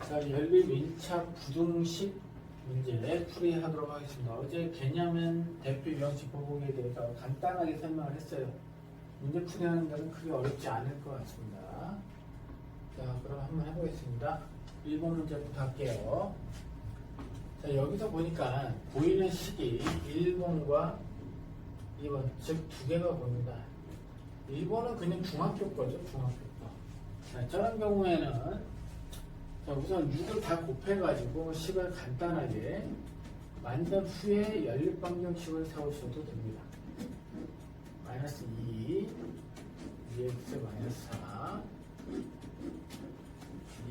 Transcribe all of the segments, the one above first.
자, 열립 1차 부등식 문제 풀이하도록 하겠습니다. 어제 개념은 대표 유형식 보복에 대해서 간단하게 설명을 했어요. 문제 풀이하는 데는 크게 어렵지 않을 것 같습니다. 자, 그럼 한번 해보겠습니다. 1번 문제부터 할게요. 자, 여기서 보니까 보이는 식이 1번과 2번, 즉 두 개가 보입니다. 1번은 그냥 중학교 거죠, 중학교 거. 자, 저런 경우에는 자, 우선 6을 다 곱해가지고 식을 간단하게 만든 후에 연립방정식을 세우셔도 됩니다. 마이너스 2, 2x 마이너스 4,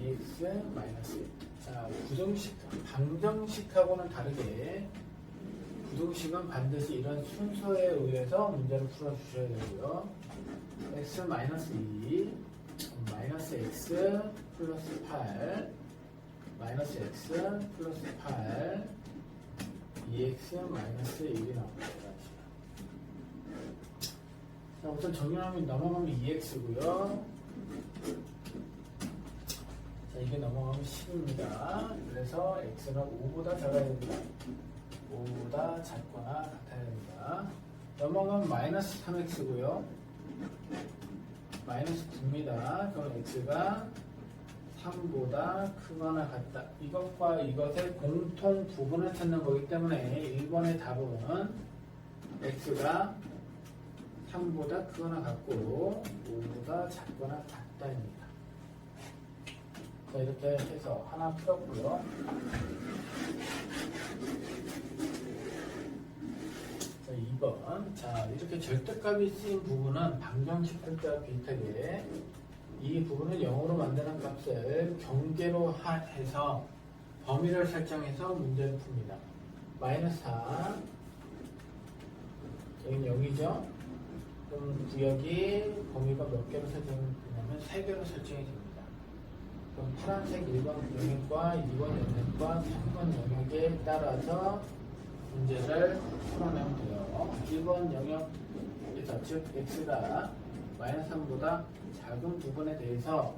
2x 마이너스 1. 자, 부등식, 방정식하고는 다르게 부등식은 반드시 이런 순서에 의해서 문제를 풀어주셔야 되고요. x 마이너스 2, 마이너스 x 플러스 8, 마이너스 x 플러스 8, 2x 마이너스 1이 나옵니다. 자, 우선 정리하면 넘어가면 2x고요. 자, 이게 넘어가면 10입니다. 그래서 x는 5보다 작아야 됩니다. 5보다 작거나 같아야 됩니다. 넘어가면 마이너스 3x고요. 마이너스 9입니다. 그럼 x가 3보다 크거나 같다. 이것과 이것의 공통 부분을 찾는 거기 때문에 1번의 답은 x가 3보다 크거나 같고 5보다 작거나 같다입니다. 자, 이렇게 해서 하나 풀었고요. 자, 2번. 자, 이렇게 절대값이 쓰인 부분은 방정식 할 때와 비슷하게 이 부분을 0으로 만드는 값을 경계로 해서 범위를 설정해서 문제를 풉니다. 마이너스 4, 여기는 0이죠. 그럼 구역이 범위가 몇 개로 설정되냐면 3개로 설정이 됩니다. 그럼 파란색 1번 영역과 2번 영역과 3번 영역에 따라서 문제를 풀어내면 돼요. 1번 영역에서 즉 x가 마이너스 3보다 작은 부분에 대해서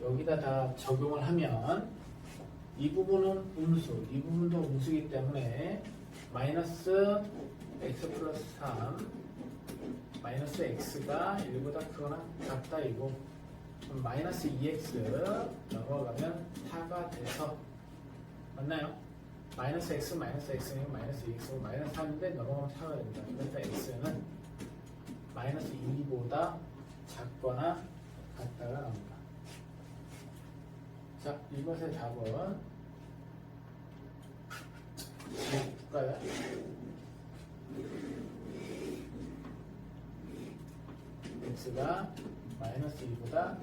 여기다 다 적용을 하면 이 부분은 음수, 이 부분도 음수이기 때문에 마이너스 x 플러스 3 마이너스 x가 1보다 크거나 같다 이고 마이너스 2x 넘어가면 4가 돼서 맞나요? 마이너스 x 마이너스 x는 마이너스 2x고 마이너스 3인데 넘어가면 4가 됩니다. 그래서 x는 마이너스 2보다 작거나 같다가 나옵니다. 자, 이것의 답은 볼까요? x가 마이너스 2보다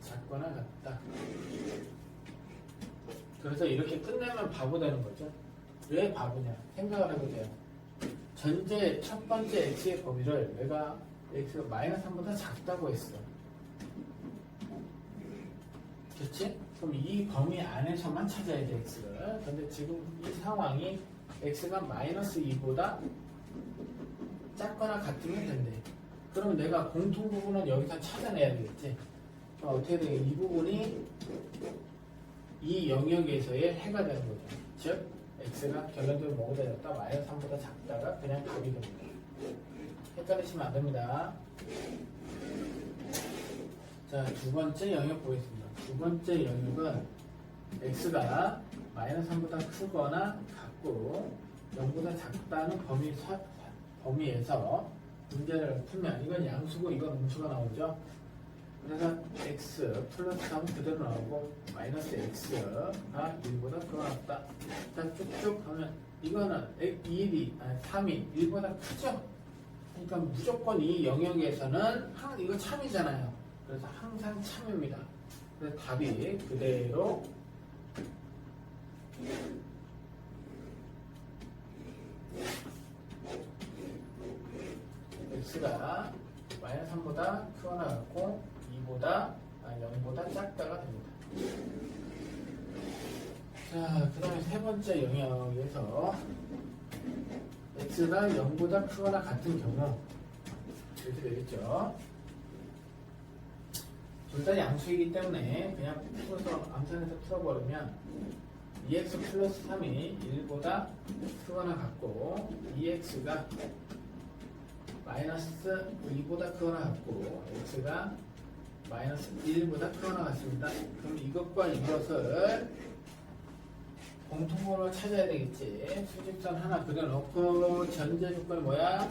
작거나 같다. 그래서 이렇게 끝내면 바보 되는 거죠. 왜 바보냐? 생각을 해보세요. 전제 첫 번째 x의 범위를 내가 x가 마이너스 3보다 작다고 했어. 그렇지? 그럼 이 범위 안에서만 찾아야 돼, x를. 근데 지금 이 상황이 x가 마이너스 2보다 작거나 같으면 된대. 그럼 내가 공통 부분은 여기서 찾아내야 되겠지. 어떻게 되게 이 부분이 이 영역에서의 해가 되는 거죠. 즉, x가 결론적으로 뭐가 되었다? 마이너스 3보다 작다가 그냥 답이 됩니다. 헷갈리시면 안 됩니다. 자, 두 번째 영역 보겠습니다. 두 번째 영역은 x가 마이너스 3보다 크거나 같고 0보다 작다는 범위에서 문제를 풀면 이건 양수고 이건 음수가 나오죠. 그래서 x 플러스 3 그대로 나오고 마이너스 x가 1보다 크거나 같다. 자, 쭉쭉 하면 이거는 3이 1보다 크죠. 그러니까 무조건 이 영역에서는 이거 참이잖아요. 그래서 항상 참입니다. 그래서 답이 그대로 x가 마이너스 3보다 크거나 같고 0보다 작다가 됩니다. 자, 그 다음에 세 번째 영역에서 x가 0보다 크거나 같은 경우 이렇게 되겠죠. 둘 다 양수이기 때문에 그냥 풀어서 암산해서 풀어버리면 2x 플러스 3이 1보다 크거나 같고 2x가 마이너스 2보다 크거나 같고 x가 마이너스 1보다 크거나 같습니다. 그럼 이것과 이것을 공통번호를 찾아야 되겠지. 수직선 하나 그려놓고 전제 조건이 뭐야?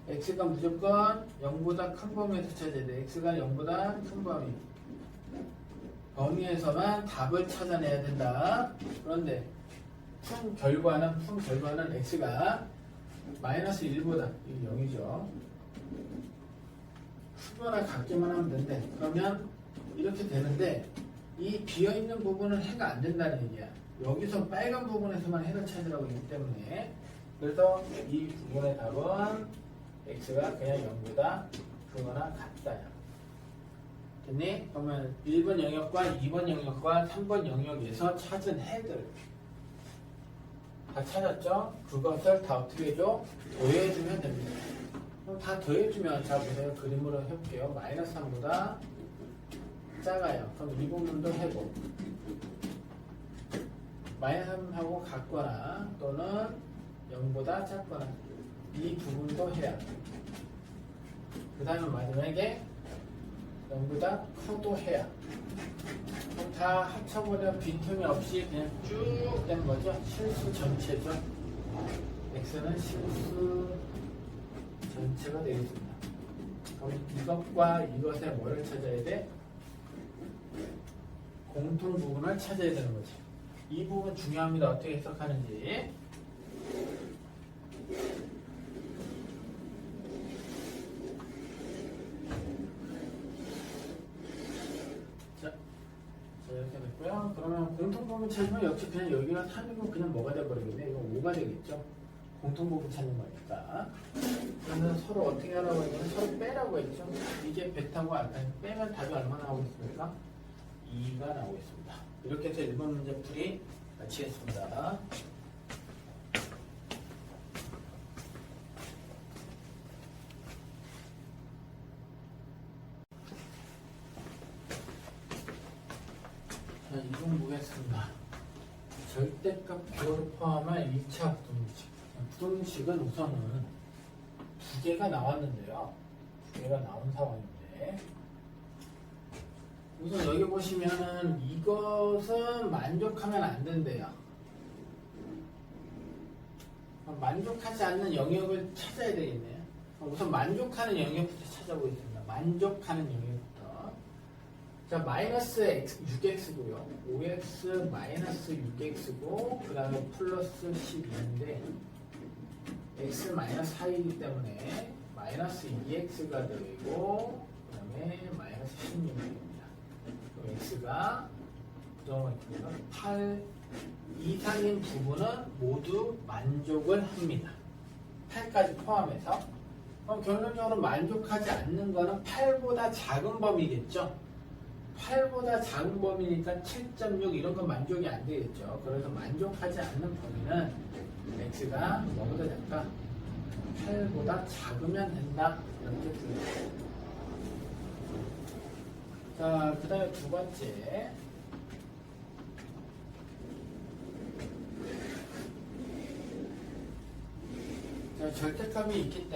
x가 무조건 0보다 큰 범위에서 찾아야 돼. x가 0보다 큰 범위. 범위에서만 답을 찾아내야 된다. 그런데 푼 결과는 x가 마이너스 1보다 0이죠. 크거나 같기만 하면 된대. 그러면 이렇게 되는데 이 비어있는 부분은 해가 안 된다는 얘기야. 여기서 빨간 부분에서만 해를 찾으라고 했기 때문에 그래서 이 부분의 답은 x가 그냥 0보다 크거나 같다야. 됐니? 그러면 1번 영역과 2번 영역과 3번 영역에서 찾은 해들 다 찾았죠? 그것을 다 어떻게 해줘? 더해주면 됩니다. 그럼 다 더해주면 자 보세요. 그림으로 해볼게요. 마이너스 3보다 작아요. 그럼 이 부분도 해보. 마이너스 3하고 같거나 또는 0보다 작거나 이 부분도 해야. 그 다음에 마지막에 0보다 크도 해야. 그럼 다 합쳐버려 빈틈이 없이 그냥 쭉 되는 거죠. 실수 전체죠. x는 실수 전체가 되겠습니다. 그럼 이것과 이것의 뭐를 찾아야 돼? 공통 부분을 찾아야 되는 거지. 이 부분 중요합니다. 어떻게 해석하는지. 자, 이렇게 됐고요. 그러면 공통 부분 찾으면 역시 그냥 여기가 3이고 그냥 뭐가 돼버리겠네. 이거 5가 되겠죠. 공통 부분 찾는 거니까. 그러면 서로 어떻게 하라고 했냐면 서로 빼라고 했죠. 이게 베타고 알파 빼면 답이 얼마나 나오고 있습니까? 2가 나오고 있습니다. 이렇게 해서 1번 문제 풀이 마치겠습니다. 자, 2번 보겠습니다. 절대값 기호를 포함한 2차 부등식. 부등식은 우선은 두 개가 나왔는데요. 두 개가 나온 상황인데 우선 여기 보시면은 이것은 만족하면 안 된대요. 만족하지 않는 영역을 찾아야 되겠네요. 우선 만족하는 영역부터 찾아보겠습니다. 만족하는 영역부터. 자, 마이너스 6x고요. 5x 마이너스 6x고 그 다음에 플러스 12인데 x 마이너스 4이기 때문에 마이너스 2x가 되고 그 다음에 마이너스 16입니다. x가 부정을 8 이상인 부분은 모두 만족을 합니다. 8까지 포함해서. 그럼 결론적으로 만족하지 않는 거는 8보다 작은 범위겠죠. 8보다 작은 범위니까 7.6 이런 건 만족이 안 되겠죠. 그래서 만족하지 않는 범위는 x가 뭐보다 작다? 8보다 작으면 된다. 이렇게 풀립니다. 자, 그 다음에 두 번째. 자, 절대값이 있기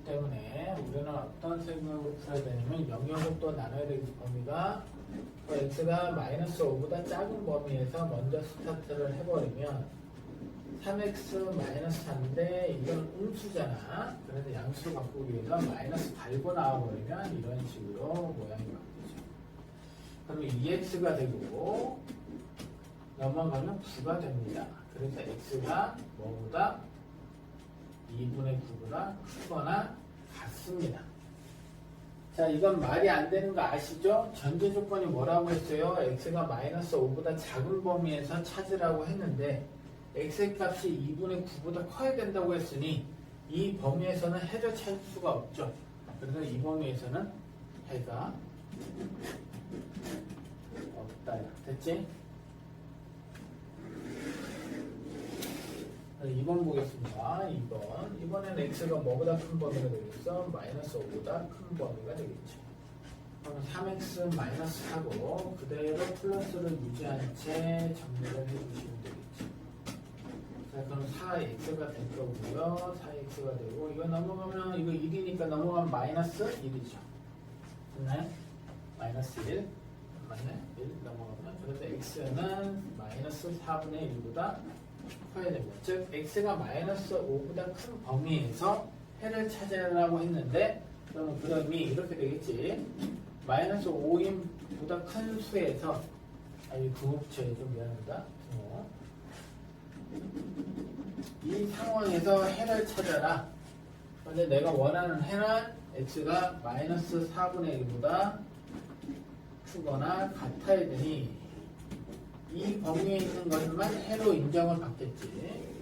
때문에 우리는 어떤 생각으로 풀어야 되냐면 영역을 또 나눠야 되겠지. 범위가 x가 마이너스 5보다 작은 범위에서 먼저 스타트를 해버리면 3x 마이너스 4인데 이건 음수잖아. 그래서 양수로 바꾸기 위해서 마이너스 달고 나와버리면 이런 식으로 모양이 바뀌죠. 그러면 2x가 되고 넘어가면 9가 됩니다. 그래서 x가 뭐보다 2분의 9보다 크거나 같습니다. 자, 이건 말이 안 되는 거 아시죠? 전제 조건이 뭐라고 했어요? x가 마이너스 5보다 작은 범위에서 찾으라고 했는데 x의 값이 2분의 9보다 커야 된다고 했으니 이 범위에서는 해를 찾을 수가 없죠. 그래서 이 범위에서는 해가 없다. 됐지? 2번 보겠습니다. 2번. 이번에는 x가 뭐보다 큰 범위가 되겠어? 마이너스 5보다 큰 범위가 되겠죠. 그럼 3x 마이너스 하고 그대로 플러스를 유지한 채 정리를 해주시면 되겠죠. 자, 그럼 4x가 될 거고요. 4x가 되고 이거 넘어가면 이거 1이니까 넘어가면 마이너스 1이죠. 됐나요? 마이너스 1 맞네? 1 넘어가면 그래서 x는 마이너스 4분의 1보다 커야 됩니다. 즉 x가 마이너스 5보다 큰 범위에서 해를 찾으라고 했는데 그러면 그럼이 이렇게 되겠지. 마이너스 5인보다 큰 수에서 이 부호체 좀 미안합니다. 이 상황에서 해를 찾아라. 근데 내가 원하는 해는 x가 마이너스 4분의 1보다 크거나 같아야 되니 이 범위에 있는 것만 해로 인정을 받겠지.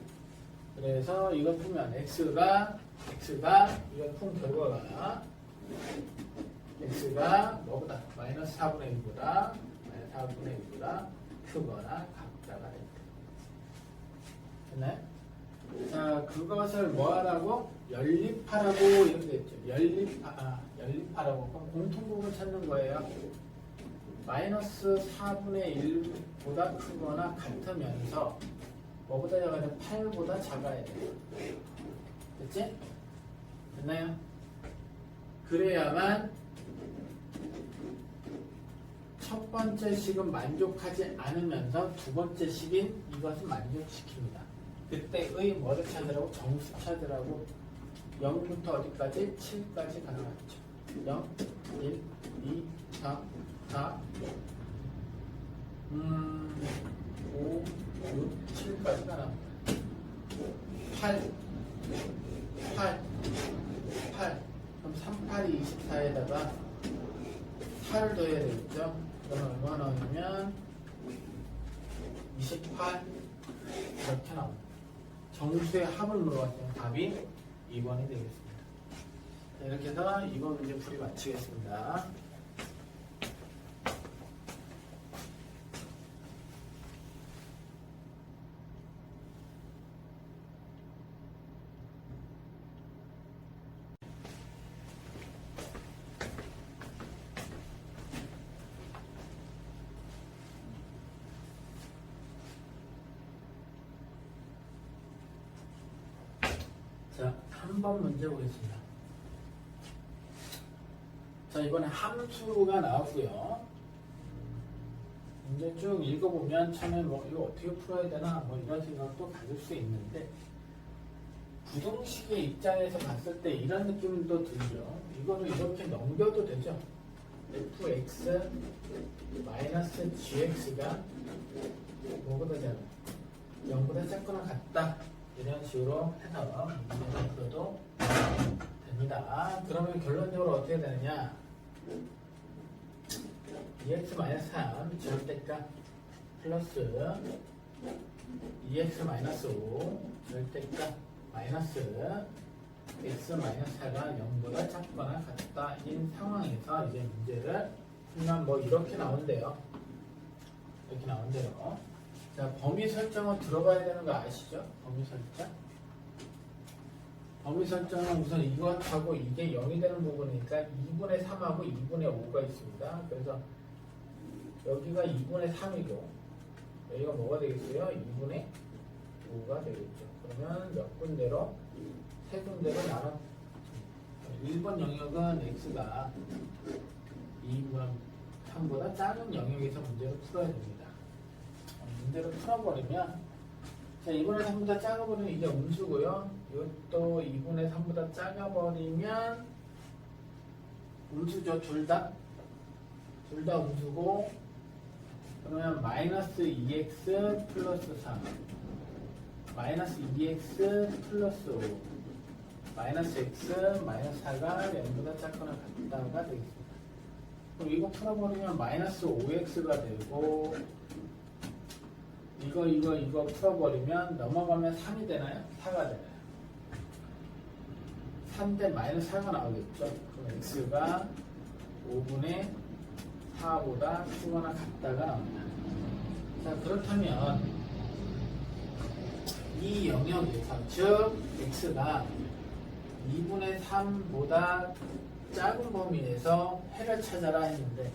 그래서 이거 풀면 x가 이거 푼 결과가 x가 뭐보다 마이너스 4분의 1보다 크거나 같다가 됩니다. 됐나요? 자, 그것을 뭐 하라고? 연립하라고 이렇게 됐죠. 연립하라고. 그럼 공통분을 찾는 거예요. 마이너스 4분의 1보다 크거나 같으면서 뭐보다 작아야 돼? 8보다 작아야 돼. 됐지? 됐나요? 그래야만 첫 번째 식은 만족하지 않으면서 두 번째 식인 이것은 만족시킵니다. 그때의 뭐를 찾으라고? 정수 찾으라고 0부터 어디까지? 7까지 가능하죠. 0, 1, 2, 3, 4, 5, 6, 7까지 가능합니다. 8. 그럼 3, 8이 24에다가 8을 더해야 되겠죠? 그럼 얼마 나오냐면 28 이렇게 나옵니다. 정수의 합을 물어봤더니 답이 2번이 되겠습니다. 자, 이렇게 해서 2번 문제 풀이 마치겠습니다. 자, 한 번 문제 보겠습니다. 자, 이번에 함수가 나오고요. 문제 쭉 읽어보면 처음에 뭐 이거 어떻게 풀어야 되나 뭐 이런 생각도 가질 수 있는데 부등식의 입장에서 봤을 때 이런 느낌도 들죠. 이거를 이렇게 넘겨도 되죠. fx 마이너스 gx가 뭐보다 작아? 0보다 작거나 같다. 이런 식으로 해서 문제를 풀어도 됩니다. 그러면 결론적으로 어떻게 되느냐? 2x-3 절대값 플러스 2x-5 절대값 마이너스 x-4가 0보다 작거나 같다인 상황에서 이제 문제를 풀면 뭐 이렇게 나온대요. 이렇게 나온대요. 자, 범위 설정은 들어가야 되는 거 아시죠? 범위 설정. 범위 설정은 우선 이것하고 이게 0이 되는 부분이니까 2분의 3하고 2분의 5가 있습니다. 그래서 여기가 2분의 3이고 여기가 뭐가 되겠어요? 2분의 5가 되겠죠. 그러면 몇 군데로? 세 군데로 나눠. 1번 영역은 x가 2분의 3보다 작은 영역에서 문제를 풀어야 됩니다. 문제를 풀어버리면 자 2분의 3보다 작아버리면 이게 음수고요. 이것도 2분의 3보다 작아버리면 음수죠. 둘 다 음수고 그러면 마이너스 2x 플러스 3 마이너스 2x 플러스 5 마이너스 x 마이너스 4가 0보다 작거나 같다가 되겠습니다. 그럼 이거 풀어버리면 마이너스 5x가 되고 이거 풀어버리면 넘어가면 3이 되나요? 4가 되나요? 3대 마이너스 4가 나오겠죠? 그럼 x가 5분의 4보다 크거나 같다가 나옵니다. 자, 그렇다면 이 영역에서 즉 x가 2분의 3보다 작은 범위에서 해를 찾아라 했는데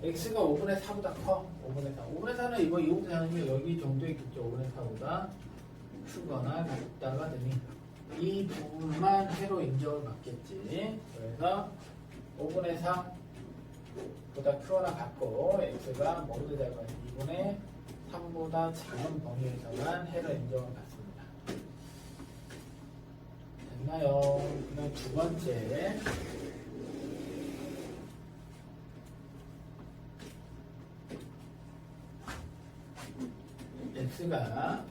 x가 5분의 4보다 커. 5분의 4. 5분의 4는 이거 2분의 4는 여기 정도 있겠죠. 5분의 4보다 크거나 같다가 되니 이 부분만 해로 인정을 받겠지. 그래서 5분의 4보다 크거나 같고 x가 뭐보다 작아요? 2분의 3보다 작은 범위에서만 해로 인정을 받습니다. 됐나요? 그다음 두 번째. x가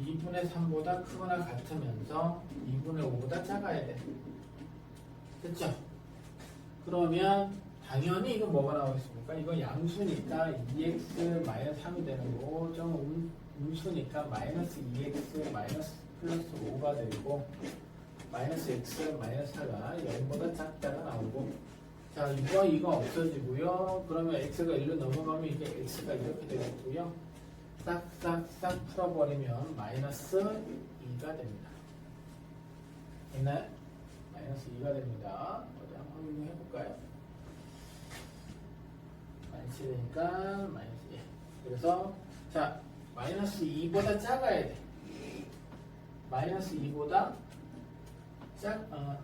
2분의 3보다 크거나 같으면서 2분의 5보다 작아야 돼. 됐죠? 그러면 당연히 이건 뭐가 나오겠습니까? 이거 양수니까 2x-3이 되는 거고 좀 음수니까 마이너스 2x 마이너스 플러스 5가 되고 마이너스 x 마이너스 4가 0보다 작다가 나오고 자 이거 없어지고요. 그러면 x가 1로 넘어가면 이게 x가 이렇게 되겠고요. 싹싹싹 풀어버리면 마이너스 2가 됩니다. 됐나요? 마이너스 2가 됩니다. 어디 한번 확인해 볼까요? 마이너스 2니까 마이너스 2. 그래서 자 마이너스 2보다 작아야 돼. 마이너스 2보다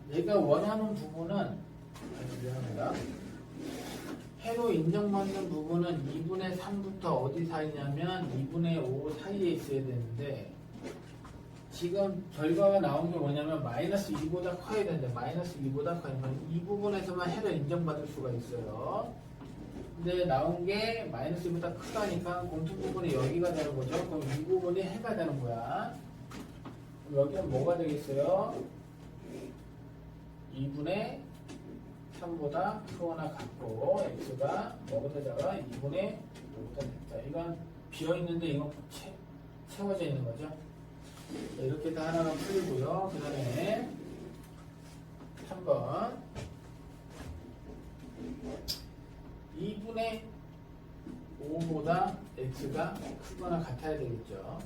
내가 원하는 부분은 미안합니다. 해로 인정받는 부분은 2분의 3부터 어디 사이냐면 2분의 5 사이에 있어야 되는데 지금 결과가 나온 게 뭐냐면 마이너스 2보다 커야 되는데 마이너스 2보다 커야면 이 부분에서만 해로 인정받을 수가 있어요. 근데 나온 게 마이너스 2보다 크다니까 공통 부분이 여기가 되는 거죠. 그럼 이 부분이 해가 되는 거야. 그럼 여기는 뭐가 되겠어요? 2분의 3보다 크거나 같고 x가 뭐보다 작아? 2분의 5보다 작다. 이건 비어있는데 이건 채워져 있는 거죠. 이렇게 다 하나가 풀리고요. 그 다음에 3번 2분의 5보다 x가 크거나 같아야 되겠죠.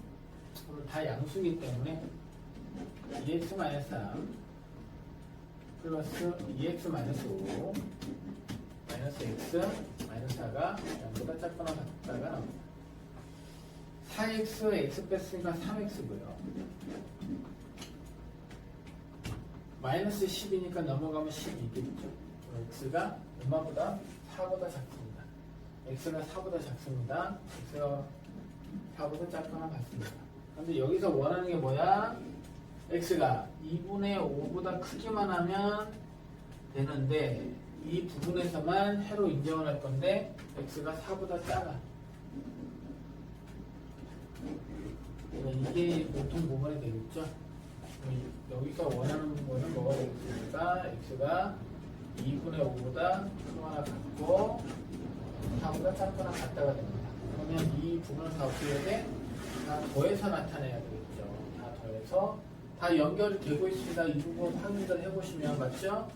그럼 다 양수이기 때문에 2x-3 플러스 2x-5 마이너스 x 마이너스 4가 0보다 작거나 같다가 나옵니다. 4x x 뺐으니까 3x고요. 마이너스 10이니까 넘어가면 12겠죠. x가 얼마보다 4보다 작습니다. x가 4보다 작습니다. x가 4보다 작거나 같습니다. 근데 여기서 원하는 게 뭐야? x가 2분의 5보다 크기만 하면 되는데 이 부분에서만 해로 인정을 할 건데 x가 4보다 작아. 이게 보통 부분이 되겠죠. 여기서 원하는 부분은 뭐가 되겠습니까? x가 2분의 5보다 크거나 같고 4보다 작거나 같다가 됩니다. 그러면 이 부분을 다 어떻게 해야 돼? 다 더해서 나타내야 되겠죠. 다 더해서 다 연결이 되고 있습니다. 이 부분 확인을 해보시면 맞죠?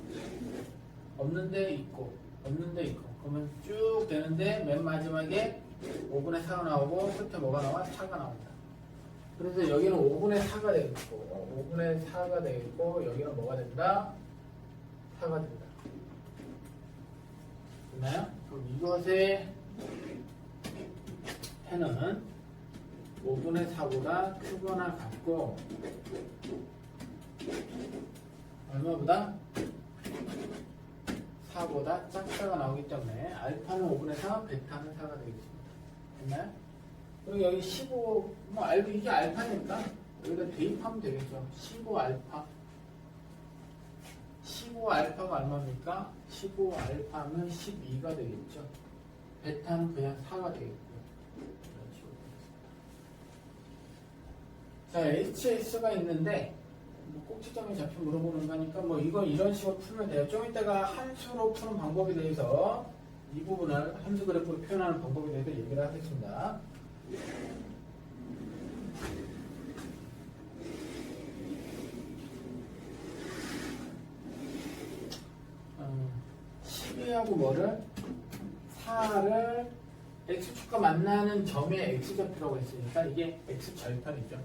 없는데 있고 없는데 있고 그러면 쭉 되는데 맨 마지막에 5분의 4가 나오고 끝에 뭐가 나와? 4가 나옵니다. 그래서 여기는 5분의 4가 되겠고 5분의 4가 되겠고 여기는 뭐가 된다? 4가 된다. 됐나요? 그럼 이것의 해는 5분의 4보다 크거나 같고 얼마보다? 4보다 작다가 나오기 때문에 알파는 5분의 4, 베타는 4가 되겠습니다. 됐나요? 그리고 여기 15, 이게 알파니까 여기다 대입하면 되겠죠. 15알파. 15알파가 얼마입니까? 15알파면 12가 되겠죠. 베타는 그냥 4가 되겠고요. 자, HS가 있는데 꼭지점이 잡혀 물어보는 거니까 이거 이런 식으로 풀면 돼요. 좀 이따가 함수로 푸는 방법에 대해서 이 부분을 함수 그래프로 표현하는 방법에 대해서 얘기를 하겠습니다. 하고 뭐를 4를 x축과 만나는 점의 x좌표라고 했으니까 이게 x절편이죠.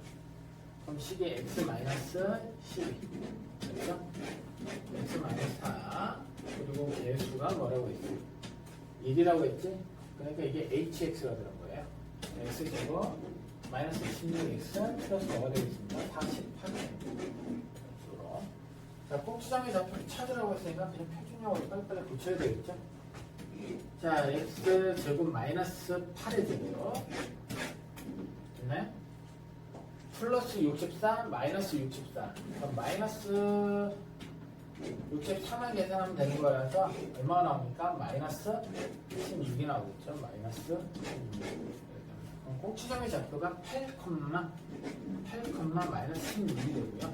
그럼 식의 x-12 그렇죠? x-4 그리고 개수가 뭐라고 했지? 1이라고 했지? 그러니까 이게 hx가 되는 거예요. x제곱 마이너스 16x 플러스 뭐가 되겠습니다. 48. 자, 꼭지점의 좌표를 찾으라고 했으니까 그냥 표준형으로 빨리빨리 고쳐야 되겠죠? 자, x제곱 마이너스 8의 제곱 됐나요? 플러스 64 마이너스 64 그럼 마이너스 63만 계산하면 되는 거라서 얼마가 나옵니까? 마이너스 16이 나오겠죠? 마이너스 16 그럼 꼭지점의 좌표가 8, 마이너스 16이 되고요.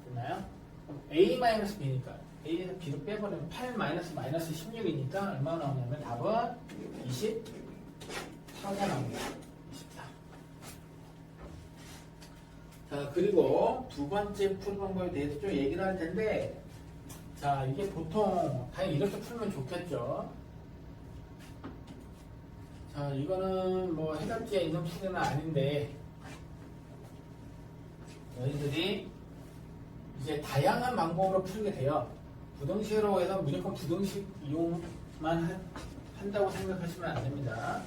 됐나요? a-b니까 a에서 b를 빼버리면 8 마이너스 16이니까 얼마나 나오냐면 답은 24가 나옵니다. 24. 자, 그리고 두 번째 풀 방법에 대해서 좀 얘기를 할 텐데, 자, 이게 보통 당연히 이렇게 풀면 좋겠죠. 자, 이거는 뭐 해답지에 있는 풀이는 아닌데 너희들이 이제 다양한 방법으로 풀게 돼요. 부등식으로 해서 무조건 부등식 이용만 한다고 생각하시면 안 됩니다.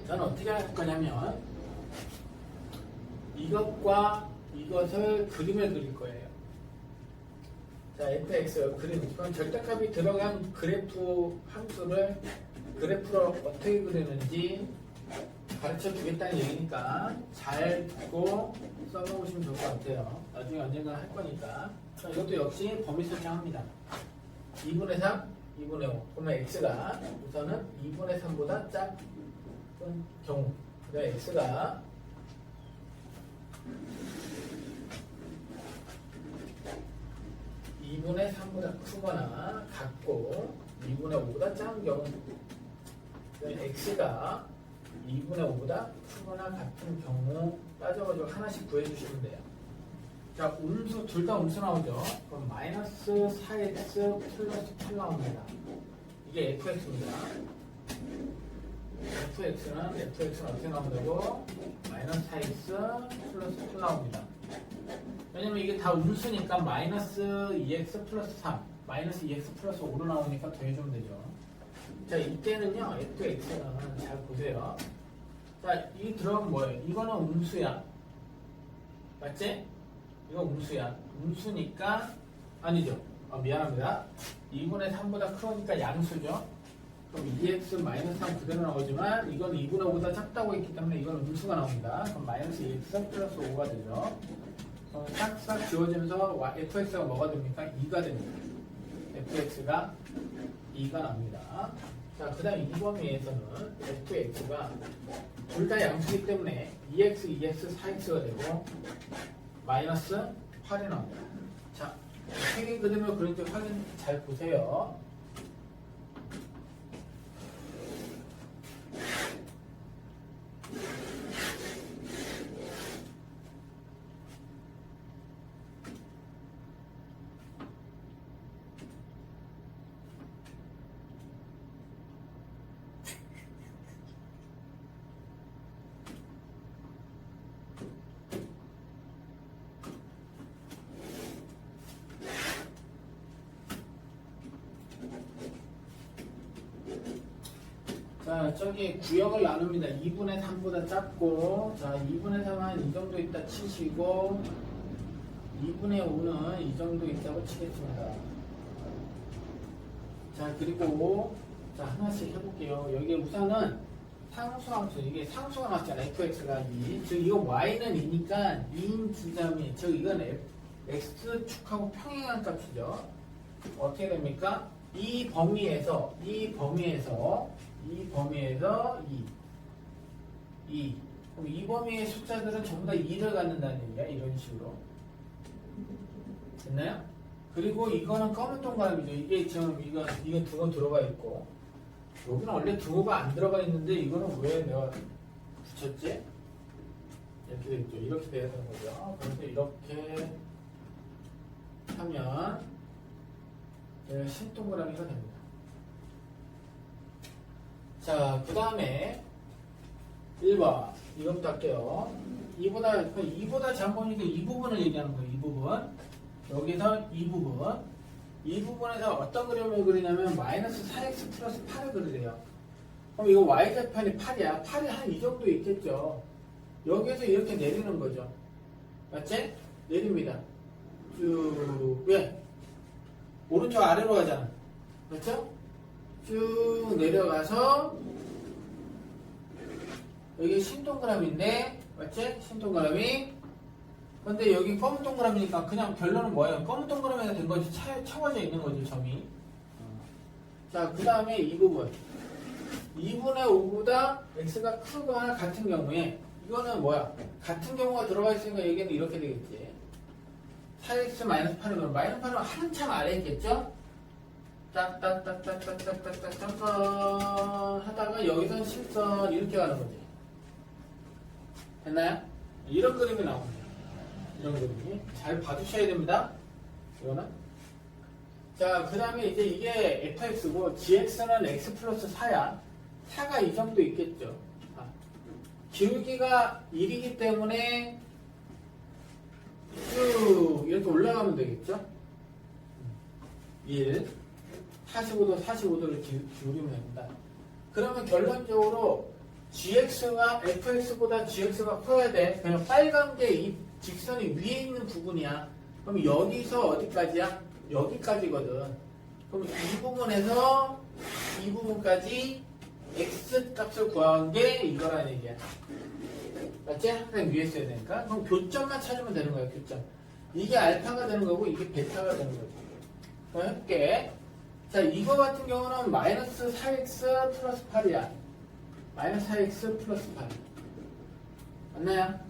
저는 어떻게 할 거냐면 이것과 이것을 그림을 그릴 거예요. 자, fx 그림. 그럼 절대값이 들어간 그래프 함수를 그래프로 어떻게 그리는지 가르쳐 주겠다는 얘기니까 잘 듣고 써놓으시면 좋을 것 같아요. 나중에 언젠가 할 거니까. 자, 이것도 역시 범위 설정합니다. 2분의 3, 2분의 5. 그러면 x가 우선은 2분의 3보다 작은 경우. 그다음에 x가 2분의 3보다 크거나 같고 2분의 5보다 작은 경우. 그다음에 x가 2분의 5보다 크거나 같은 경우 따져가지고 하나씩 구해주시면 돼요. 자, 음수, 둘 다 음수 나오죠? 그럼 마이너스 4x 플러스 8 나옵니다. 이게 fx입니다. fx는 어떻게 나온다고? 마이너스 4x 플러스 8 나옵니다. 왜냐면 이게 다 음수니까 마이너스 2x 플러스 3, 마이너스 2x 플러스 5로 나오니까 더해주면 되죠. 자, 이때는요, fx는 잘 보세요. 자, 이 들어가면 뭐예요? 이거는 음수야. 맞지? 이거 음수야. 음수니까, 아니죠. 미안합니다. 2분의 3보다 크니까 양수죠. 그럼 2x 마이너스 3 그대로 나오지만, 이건 2분의 5보다 작다고 했기 때문에 이건 음수가 나옵니다. 그럼 마이너스 2x 플러스 5가 되죠. 싹싹 지워지면서 fx가 뭐가 됩니까? 2가 됩니다. fx가 2가 나옵니다. 자, 그 다음 이 범위에서는 fx가 둘 다 양수이기 때문에 2x, 2x, 4x가 되고 마이너스 8이 나옵니다. 자, 색의 그림을 그린지 확인 잘 보세요. 자, 저기 구역을 나눕니다. 2분의 3보다 작고, 자, 2분의 3은 이 정도 있다 치시고, 2분의 5는 이 정도 있다고 치겠습니다. 자, 그리고, 자, 하나씩 해볼게요. 여기 우선은 상수함수, 이게 상수가 나왔잖아요. fx가 2. 즉, 이거 y는 2니까 2인 지점이, 즉, 이건 x축하고 평행한 값이죠. 어떻게 됩니까? 이 범위에서 2. 그럼 이 범위의 숫자들은 전부 다 2를 갖는다는 얘기야. 이런 식으로. 됐나요? 그리고 이거는 검은 동그라미죠. 이게 지금 이거 등호 들어가 있고, 여기는 원래 등호가 안 들어가 있는데 이거는 왜 내가 붙였지? 이렇게 되겠죠. 이렇게 돼야 되는 거죠. 그래서 이렇게 하면 신동그라미가 됩니다. 자, 그 다음에 1번 이것부터 할게요. 2보다 작으니까 이 부분을 얘기하는 거예요. 이 부분. 여기서 이 부분. 이 부분에서 어떤 그림을 그리냐면 마이너스 4x 플러스 8을 그리래요. 그럼 이거 y좌편이 8이야. 8이 한 이 정도 있겠죠. 여기에서 이렇게 내리는 거죠. 맞지? 내립니다. 쭉, 왜? 오른쪽 아래로 가잖아. 맞죠? 쭉 내려가서 여기 흰 동그라미인데 맞지? 흰 동그라미. 근데 여기 검은 동그라미니까 그냥 결론은 뭐예요? 검은 동그라미가 된 거지. 쳐워져 있는 거지, 점이. 자, 그 다음에 이 부분. 2분의 5보다 x가 크거나 같은 경우에 이거는 뭐야? 같은 경우가 들어가 있으니까 여기는 이렇게 되겠지. 4x-8이면 마이너스 8은 한참 아래에 있겠죠? 딱딱딱딱딱딱딱딱 하다가 여기서 실선 이렇게 가는 거지. 됐나요? 이런 그림이 나옵니다. 이런 그림이. 잘 봐주셔야 됩니다. 이거는. 자, 그 다음에 이제 이게 fx고 gx는 x 플러스 4야. 4가 이 정도 있겠죠. 기울기가 1이기 때문에 쭉 이렇게 올라가면 되겠죠. 1 45도 45도를 기울이면 됩니다. 그러면 결론적으로 gx가 fx보다 gx가 커야 돼. 그냥 빨간 게 이 직선이 위에 있는 부분이야. 그럼 여기서 어디까지야? 여기까지거든. 그럼 이 부분에서 이 부분까지 x 값을 구한 게 이거라는 얘기야. 맞지? 항상 위에 써야 되니까. 그럼 교점만 찾으면 되는 거야, 교점. 이게 알파가 되는 거고, 이게 베타가 되는 거지. 그럼 해볼게. 자, 이거 같은 경우는 마이너스 4x 플러스 8이야. 마이너스 4x 플러스 8. 맞나요?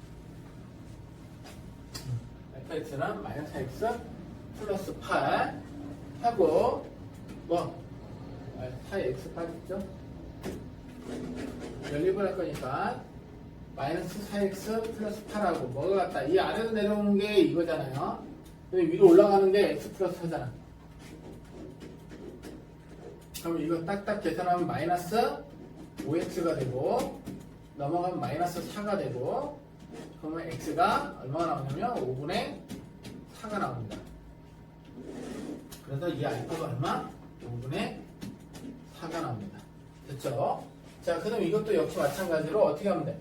fx는 마이너스 4x 플러스 8 하고, 뭐, 4x 빠졌죠? 연립을 할 거니까, 마이너스 4x 플러스 8하고 뭐가 같다. 이 아래로 내려오는 게 이거잖아요. 근데 위로 올라가는 게 x 플러스 4잖아. 그럼 이거 딱딱 계산하면 마이너스 5x가 되고 넘어가면 마이너스 4가 되고 그러면 x가 얼마가 나오냐면 5분의 4가 나옵니다. 그래서 이 알파가 얼마? 5분의 4가 나옵니다. 됐죠? 자, 그럼 이것도 역시 마찬가지로 어떻게 하면 돼?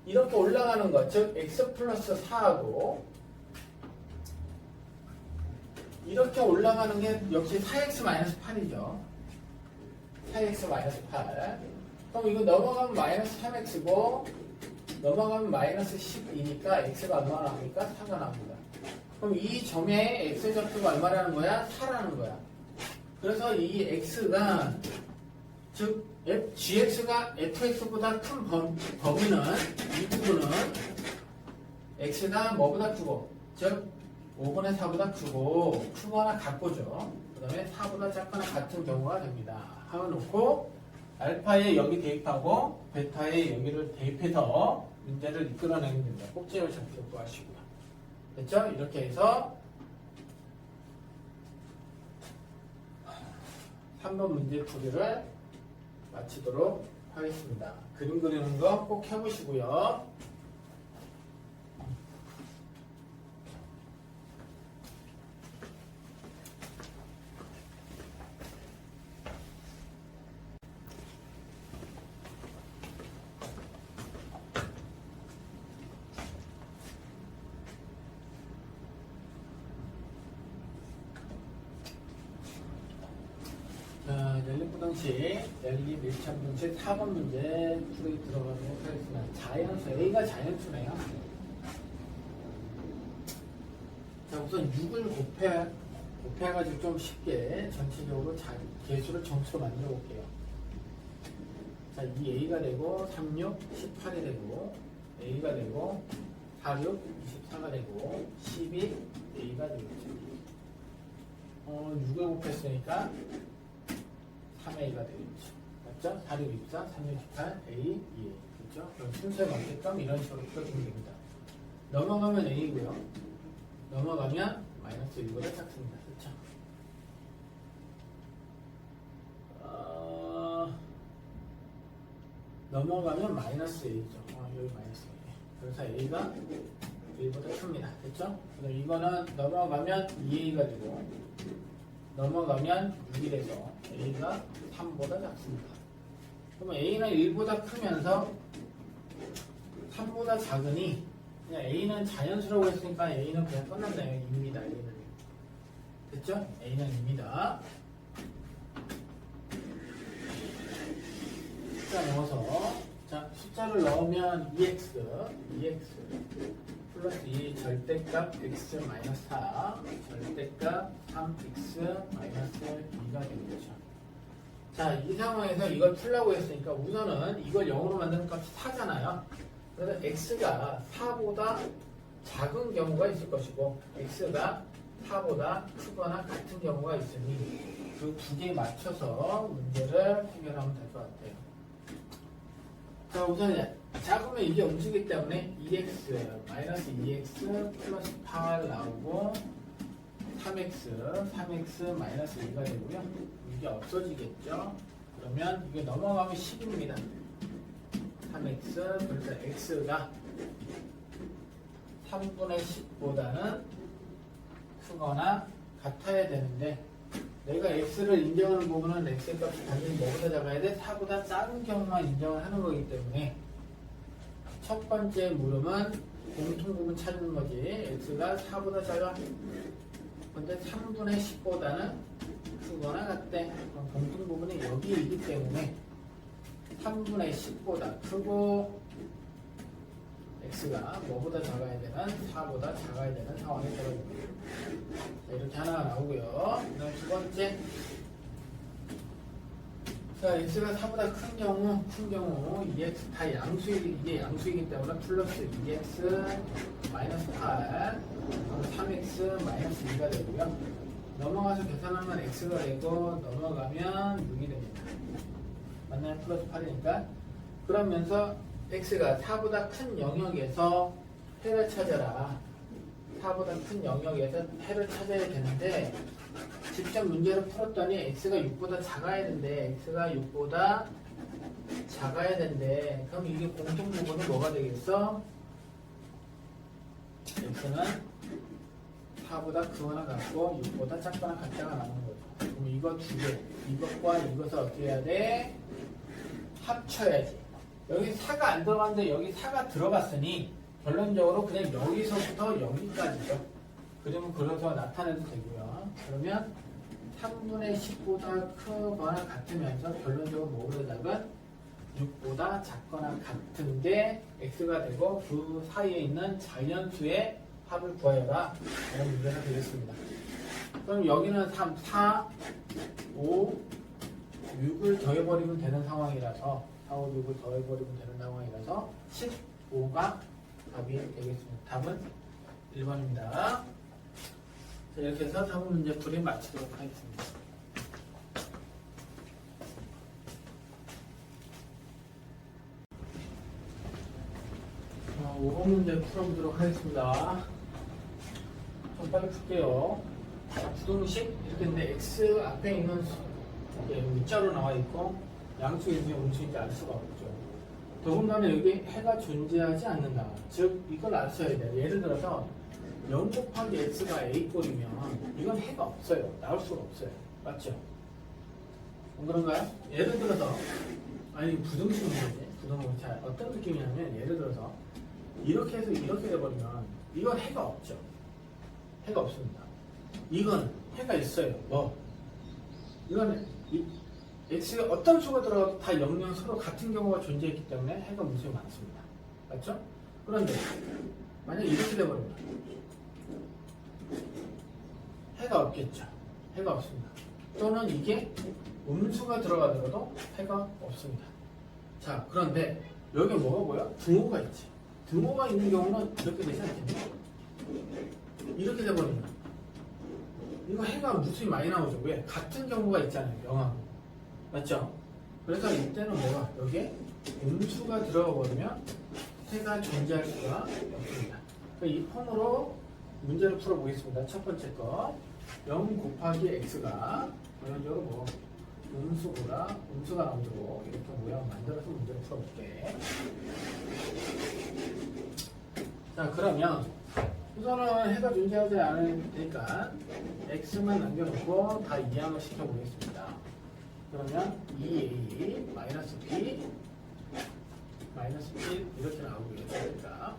이렇게 올라가는 것, 즉 x 플러스 4하고 이렇게 올라가는 게 역시 4x 마이너스 8이죠. 4x 마이너스 8. 그럼 이거 넘어가면 마이너스 3x고 넘어가면 마이너스 12니까 x가 얼마나 나옵니까? 4가 나옵니다. 그럼 이 점의 x좌표가 얼마라는 거야? 4라는 거야. 그래서 이 x가 즉 gx가 fx보다 큰 범위는 이 부분은 x가 뭐보다 크고 즉 5분의 4보다 크고 크거나 같고죠. 그 다음에 4보다 작거나 같은 경우가 됩니다. 하면 놓고 알파에 여기 대입하고 베타에 여기를 대입해서 문제를 이끌어내면 됩니다. 꼭지를 잘 기억하시고요. 됐죠? 이렇게 해서 3번 문제 풀이를 마치도록 하겠습니다. 그림 그리는 거 꼭 해보시고요. 연립부등식, 연립 밀착분식 4번 문제 풀이 들어가도록 하겠습니다. 자연수, A가 자연수네요. 자, 우선 6을 곱해가지고 좀 쉽게 전체적으로 개수를 점수로 만들어 볼게요. 자, 2A가 되고, 3, 6, 18이 되고, A가 되고, 4, 6, 24가 되고, 12, A가 되겠죠. 6을 곱했으니까 3A가 되겠죠. 맞죠? 4, 6, 24, 3, 6, 18, A, 2A. 그렇죠? 그럼 순서에 맞게끔 이런 식으로 풀어주면 됩니다. 넘어가면 A고요. 넘어가면 마이너스 1보다 작습니다. 그렇죠? 넘어가면 마이너스 A죠. 여기 마이너스 A. 그래서 A가 1보다 큽니다. 됐죠? 그럼 이거는 넘어가면 2A가 되고 넘어가면 6이 돼서 A가 3보다 작습니다. 그러면 A는 1보다 크면서 3보다 작으니 그냥 A는 자연수라고 했으니까 A는 그냥 끝났네요. 2입니다. A는. 됐죠? A는 2입니다. 숫자 넣어서 자 숫자를 넣으면 2x 플러스 2 절대값 x 마이너스 4 절대값 3x 마이너스 2가 되는 거죠. 자, 이 상황에서 이걸 풀라고 했으니까 우선은 이걸 0으로 만드는 값이 4잖아요. 그래서 x가 4보다 작은 경우가 있을 것이고 x가 4보다 크거나 같은 경우가 있으니 그 두 개에 맞춰서 문제를 해결하면 될 것 같아요. 자, 우선 작으면 이게 움직이기 때문에 2x 마이너스 2x 플러스 8 나오고 3x 마이너스 2가 되고요. 이게 없어지겠죠. 그러면 이게 넘어가면 10입니다. 3x 그래서 x가 3분의 10보다는 크거나 같아야 되는데 내가 x를 인정하는 부분은 x의 값이 당연히 뭐보다 작아야 돼? 4보다 작은 경우만 인정을 하는 거기 때문에 첫 번째 물음은 공통부분 찾는 거지. x가 4보다 작아. 근데 3분의 10보다는 크거나 같대. 그럼 공통부분이 여기이기 때문에 3분의 10보다 크고 x가 뭐보다 작아야 되는 4보다 작아야 되는 상황이 되거든요. 이렇게 하나가 나오고요. 그다음 두 번째, 자 x가 4보다 큰 경우 2x 다 이게 양수이기 때문에 플러스 2x 마이너스 8 3x 마이너스 2가 되고요. 넘어가서 계산하면 x가 되고 넘어가면 6이 됩니다. 맞나요? 플러스 8이니까. 그러면서 x가 4보다 큰 영역에서 해를 찾아라. 4보다 큰 영역에서 해를 찾아야 되는데 직접 문제를 풀었더니 x가 6보다 작아야 되는데 x가 6보다 작아야 되는데 그럼 이게 공통 부분이 뭐가 되겠어? x는 4보다 크거나 같고 6보다 작거나 같다가 나오는 거죠. 그럼 이거 두 개, 이것과 이것을 어떻게 해야 돼? 합쳐야지. 여기 4가 안 들어갔는데 여기 4가 들어갔으니 결론적으로 그냥 여기서부터 여기까지죠. 그림을 그려서 나타내도 되고요. 그러면 3분의 10보다 크거나 같으면서 결론적으로 뭐보다 작은 6보다 작거나 같은 게 x가 되고 그 사이에 있는 자연수의 합을 구하여라. 이런 문제가 되겠습니다. 그럼 여기는 3, 4, 5, 6을 더해버리면 되는 상황이라서 4, 5, 6을 더해버리면 되는 상황이라서 15가 답이 되겠습니다. 답은 1번입니다. 자, 이렇게 해서 답은 문제 풀이 마치도록 하겠습니다. 5번 문제 풀어보도록 하겠습니다. 좀 빨리 풀게요. 부등식 이렇게 했는데 x 앞에 있는 문자로 나와 있고 양수인지 음수인지 알 수가 없죠. 더군다나 여기 해가 존재하지 않는다. 즉 이걸 아셔야 돼요. 예를 들어서 0 곱하기 x가 a꼴이면 이건 해가 없어요. 나올 수가 없어요. 맞죠? 안 그런가요? 예를 들어서 아니 부등식 문제지. 부등식 잘 어떤 느낌이냐면 예를 들어서 이렇게 해서 이렇게 돼버리면 이건 해가 없죠. 해가 없습니다. 이건 해가 있어요. 뭐 이거는 x가 어떤 수가 들어가도 다 0, 0 서로 같은 경우가 존재했기 때문에 해가 무수히 많습니다. 맞죠? 그런데 만약에 이렇게 돼버리면 해가 없겠죠. 해가 없습니다. 또는 이게 음수가 들어가더라도 해가 없습니다. 자, 그런데 여기 뭐가 보여? 등호가 있지. 등호가 있는 경우는 이렇게 되지 않겠냐? 이렇게 돼버리면 이거 해가 무수히 많이 나오죠. 왜? 같은 경우가 있잖아요. 영하고. 맞죠? 그래서 이때는 뭐가? 여기에 음수가 들어가 버리면 해가 존재할 수가 없습니다. 이 폼으로 문제를 풀어보겠습니다. 첫 번째 거 0 곱하기 x가 결론적으로 뭐 음수가 나오도록 이렇게 모양 만들어서 문제를 풀어볼게. 자, 그러면 우선은 해가 존재하지 않으니까 x만 남겨놓고 다 이항을 시켜보겠습니다. 그러면 2a 마이너스 b 이렇게 나오겠습니다.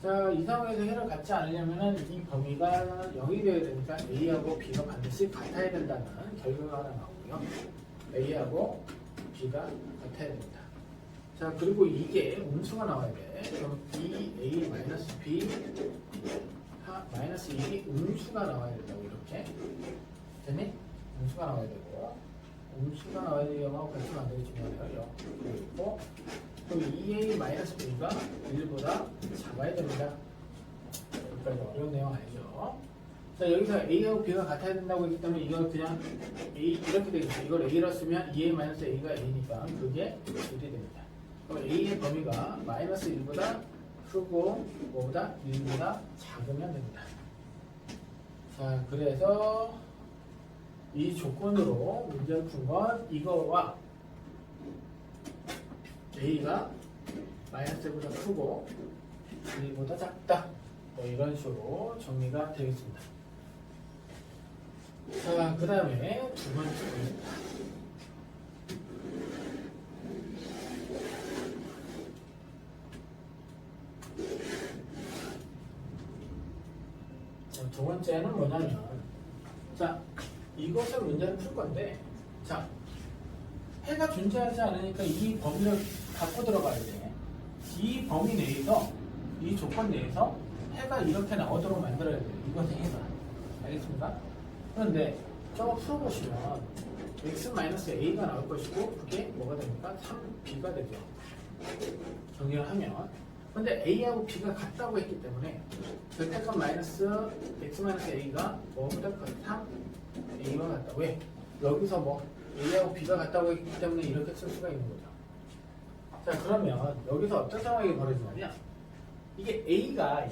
자, 이 상황에서 해를 갖지 않으려면 이 범위가 0이 되어야 되니까 a하고 b가 반드시 같아야 된다는 결과가 하나 나오고요. a하고 b가 같아야 됩니다. 자, 그리고 이게 음수가 나와야 돼. 그럼 2a 마이너스 b 마이너스 1이 음수가 나와야 된다고 이렇게. 됐니? 음수가 나와야 되고, 음수가 나와야 되는 경우하고 같으면 안 되겠지만 그리고 그럼 2a 마이너스 b가 1보다 작아야 됩니다. 여기까지 어려운 내용 아니죠? 자, 여기서 a하고 b가 같아야 된다고 했기 때문에 이거 그냥 a 이렇게 되겠죠. 이걸 a로 쓰면 2a 마이너스 a가 a니까 그게 1이 됩니다. 그럼 a의 범위가 마이너스 1보다 크고 뭐보다 1보다 작으면 됩니다. 자, 그래서 이 조건으로 문제를 푼 건 이거와 a가 마이너스 1보다 크고 1보다 작다. 뭐 이런 식으로 정리가 되겠습니다. 자, 그 다음에 두 번째 문제입니다. 두 번째는 뭐냐면, 자, 이것을 문제를 풀 건데, 자, 해가 존재하지 않으니까 이 범위를 갖고 들어가야 돼. 이 범위 내에서, 이 조건 내에서 해가 이렇게 나오도록 만들어야 돼요. 이것은 해가. 알겠습니까? 그런데 저거 풀어보시면 x-a가 나올 것이고 그게 뭐가 됩니까? 3b가 되죠. 정리를 하면. 근데 a하고 b가 같다고 했기 때문에 절대값 마이너스 x-a가 뭐보다 3a와 같다. 왜? 여기서 뭐 a하고 b가 같다고 했기 때문에 이렇게 쓸 수가 있는 거죠. 자, 그러면 여기서 어떤 상황이 벌어지냐면 이게 a가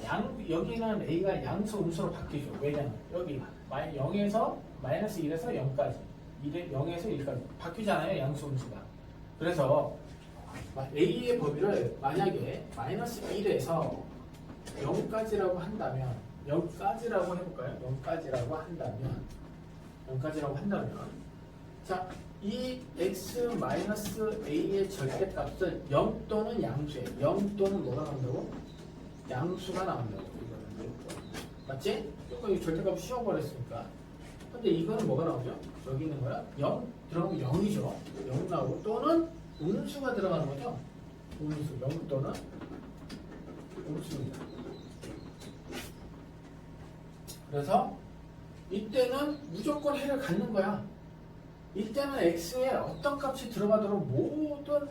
여기는 a가 양수 음수로 바뀌죠. 왜냐면 여기 0에서 마이너스 1에서 0까지 0에서 1까지 바뀌잖아요. 양수 음수가. 그래서 a의 범위를 만약에 마이너스 1에서 0까지라고 한다면 0까지라고 해볼까요? 0까지라고 한다면 자, 이 x-a의 절대값은 0 또는 양수에 0 또는 뭐가 나온다고? 양수가 나온다고. 이거는 맞지? 조금 절대값 씌워버렸으니까. 근데 이거는 뭐가 나오죠? 여기 있는 거야? 0 들어가면 0이죠. 0 나오고 또는 음수가 들어가는 거죠. 음수 0 또는 음수입니다. 그래서 이때는 무조건 해를 갖는 거야. 이때는 x에 어떤 값이 들어가도록 모든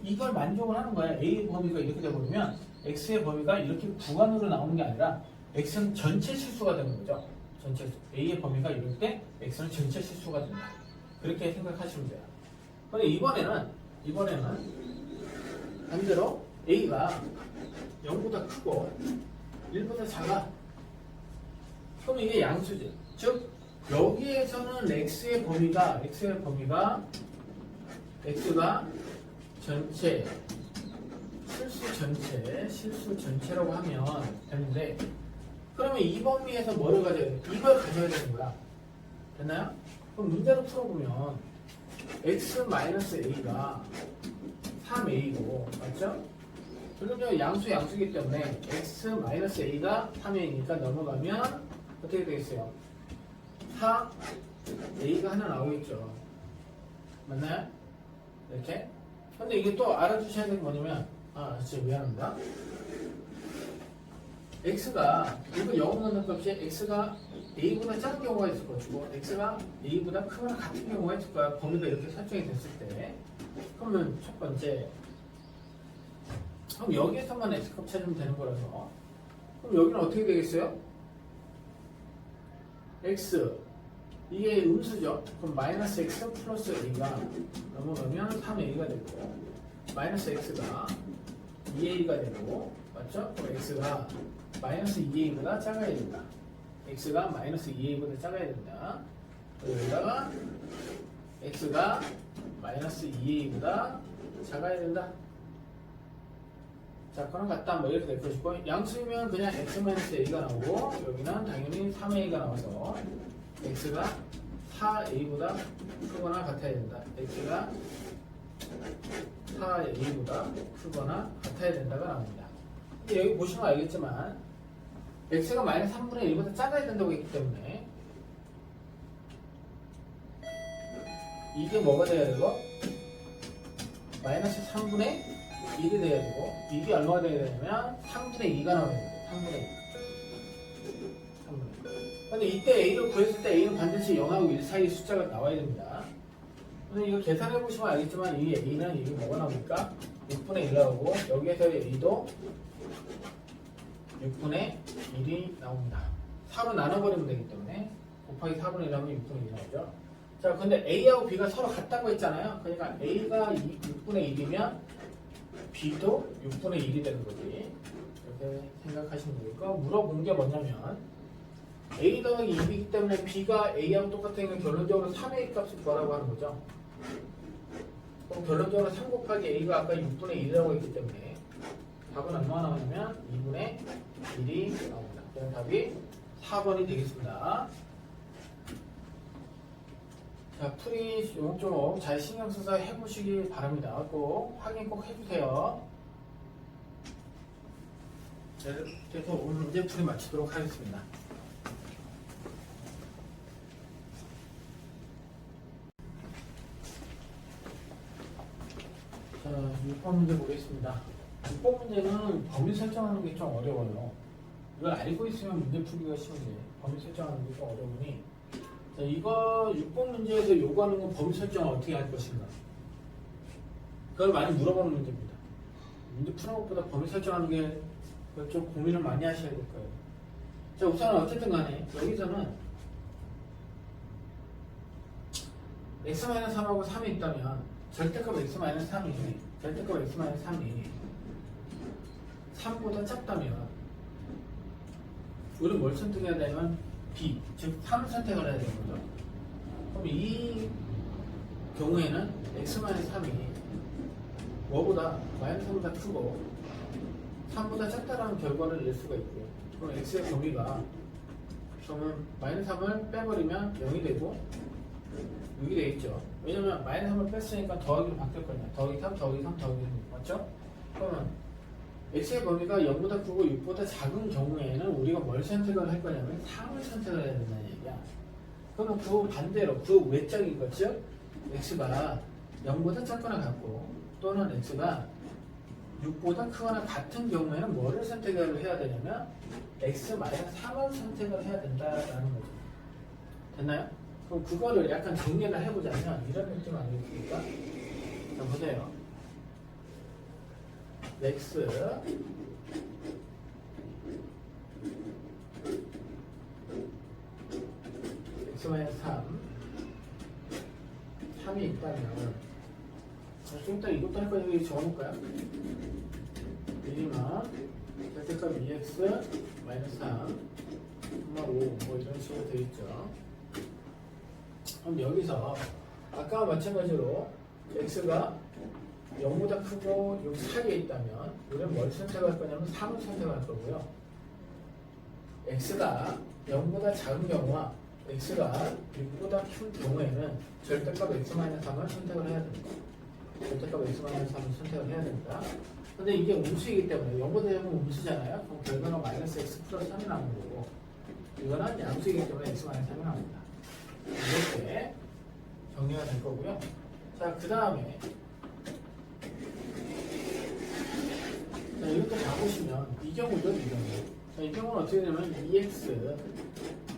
이걸 만족을 하는 거야. a 범위가 이렇게 되버리면 x의 범위가 이렇게 구간으로 나오는 게 아니라 x는 전체 실수가 되는 거죠. 전체 실수. a의 범위가 이럴 때 x는 전체 실수가 된다. 그렇게 생각하시면 돼요. 그런데 이번에는 반대로 a가 0보다 크고 1보다 작아. 그럼 이게 양수지. 즉 여기에서는 x의 범위가 x가 전체 실수 전체라고 하면 되는데, 그러면 이 범위에서 뭐를 가져야 돼? 이걸 가져야 되는 거야. 됐나요? 그럼 문제를 풀어보면 x-a가 3a고 맞죠? 그러면 양수이기 때문에 x-a가 3a니까 넘어가면 어떻게 되겠어요? 4a가 하나 나오겠죠. 맞나요? 이렇게. 근데 이게 또 알아두셔야 되는 게 뭐냐면, 진짜 미안합니다. x가 이거 0 넣는 값이 x가 a보다 작은 경우가 있을 것이고 x가 a보다 크거나 같은 경우가 있을 거야. 범위가 이렇게 설정이 됐을 때. 그러면 첫 번째, 그럼 여기에서만 x값 찾으면 되는 거라서, 그럼 여기는 어떻게 되겠어요? x 이게 음수죠. 그럼 마이너스 x 플러스 a가 넘어가면 3a가 되고, 마이너스 x가 2a가 되고, 맞죠? 그럼 x가 마이너스 2a보다 작아야 된다. x가 마이너스 2a보다 작아야 된다. 여기다가 x가 마이너스 2a보다 작아야 된다. 자, 그럼 같다. 뭐 이렇게 될 것이고, 양수이면 그냥 x-a가 나오고, 여기는 당연히 3a가 나와서 x가 4a보다 크거나 같아야 된다. x가 4a보다 크거나 같아야 된다가 나옵니다. 근데 여기 보시면 알겠지만 x가 마이너스 3분의 1보다 작아야 된다고 했기 때문에 이게 뭐가 돼야 되고 마이너스 3분의 1이 돼야 되고 이게 얼마가 돼야 되냐면 3분의 2가 나와야 돼요. 3분의 2. 근데 이때 a를 구했을 때 a는 반드시 0하고 1 사이 숫자가 나와야 됩니다. 근데 이거 계산해 보시면 알겠지만 이 a는 이게 뭐가 나옵니까? 6분의 1 나오고 여기에서 a도 6분의 1이 나옵니다. 4로 나눠버리면 되기 때문에 곱하기 4분의 1 하면 6분의 1이 나오죠. 자, 근데 a하고 b가 서로 같다고 했잖아요. 그러니까 a가 6분의 1이면 b도 6분의 1이 되는 거지. 이렇게 생각하시면 되겠고, 물어본 게 뭐냐면 a 더하기 2이기 때문에 b가 a하고 똑같으니까 결론적으로 3a 값을 구하라고 하는 거죠. 그럼 결론적으로 3 곱하기 a가 아까 6분의 1이라고 했기 때문에 답은 얼마가 나오냐면 2분의 1이 나옵니다. 그럼 답이 4번이 되겠습니다. 자, 풀이 요쪽 잘 신경 써서 해보시기 바랍니다. 꼭 확인 꼭 해주세요. 자, 그래서 오늘 문제 풀이 마치도록 하겠습니다. 자, 6번 문제 보겠습니다. 6번 문제는 범위 설정하는 게 좀 어려워요. 이걸 알고 있으면 문제 풀기가 쉬운데 범위 설정하는 게 좀 어려우니, 자, 이거 6번 문제에서 요구하는 건 범위 설정을 어떻게 할 것인가, 그걸 많이 물어보는 문제입니다. 문제 푸는 것보다 범위 설정하는 게 좀 고민을 많이 하셔야 될 거예요. 자, 우선 어쨌든 간에 여기서는 x-3하고 3이 있다면 절대값 x-3이 절대값 x-3이 3보다 작다면 우리는 뭘 선택해야 되면 b, 즉 3을 선택을 해야 되는 거죠. 그럼 이 경우에는 x-3이 뭐보다 마이너스 3보다 크고 3보다 작다라는 결과를 낼 수가 있고요. 그럼 x의 범위가 그러면 마이너스 3을 빼버리면 0이 되고 6이 되겠죠. 왜냐면 마이너스 3을 뺐으니까 더하기로 바뀔 거냐. 더하기 3, 더하기 3, 더하기 3. 맞죠? 그러면 x의 범위가 0보다 크고 6보다 작은 경우에는 우리가 뭘 선택을 할 거냐면 3을 선택을 해야 된다는 얘기야. 그러면 그 반대로 그 외적인 것, 즉 x가 0보다 작거나 같고 또는 x가 6보다 크거나 같은 경우에는 뭐를 선택을 해야 되냐면 x-3을 선택을 해야 된다라는 거죠. 됐나요? 그럼 그거를 약간 정리를 해보자면 이런 느낌 아니겠습니까? 자, 보세요. x x-3 3이 있다면 좀 이따 이것도 할 거니까 여기 적어놓을까요? 1이면 절대값 2x 마이너스 3 5 뭐 이런 식으로 되어있죠. 그럼 여기서 아까와 마찬가지로 x가 0보다 크고 6 사이에 있다면 우리는 뭘 선택할 거냐면 3을 선택할 거고요. x가 0보다 작은 경우와 x가 6보다 큰 경우에는 절대값 x-3을 선택을 해야 됩니다. 절대값 x-3을 선택을 해야 됩니다. 근데 이게 음수이기 때문에 0보다 되면 음수잖아요. 그럼 결과가 마이너스 x 플러스 3이 나오는 거고, 이거는 양수이기 때문에 x-3이 나옵니다. 이렇게 정리가 될 거고요. 자, 그 다음에 자, 이것도 봐보시면 이 경우죠. 이 경우. 자, 이 경우는 어떻게 되냐면 2x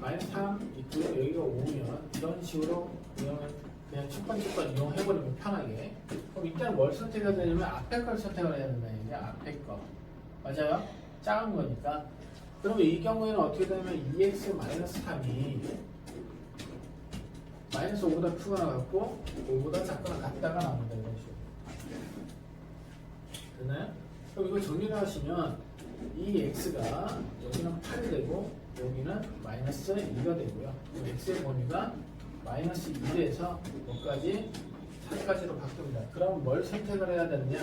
마이너스 3 있고요. 여기가 5면 이런 식으로 그냥 첫 번째 걸 이용해버리면 편하게. 그럼 이때는 뭘 선택해야 되냐면 앞에 걸 선택을 해야 된다는 얘기야. 앞에 거. 맞아요? 작은 거니까. 그러면 이 경우에는 어떻게 되냐면 2x-3이 마이너스 5보다 크거나 같고 5보다 작거나 같다가 나온다. 이런 식으로. 됐나요? 그럼 이걸 정리를 하시면 이 x가 여기는 8이 되고 여기는 마이너스 2가 되고요. x의 범위가 마이너스 1에서 뭐까지? 4까지로 바뀝니다. 그럼 뭘 선택을 해야 되느냐?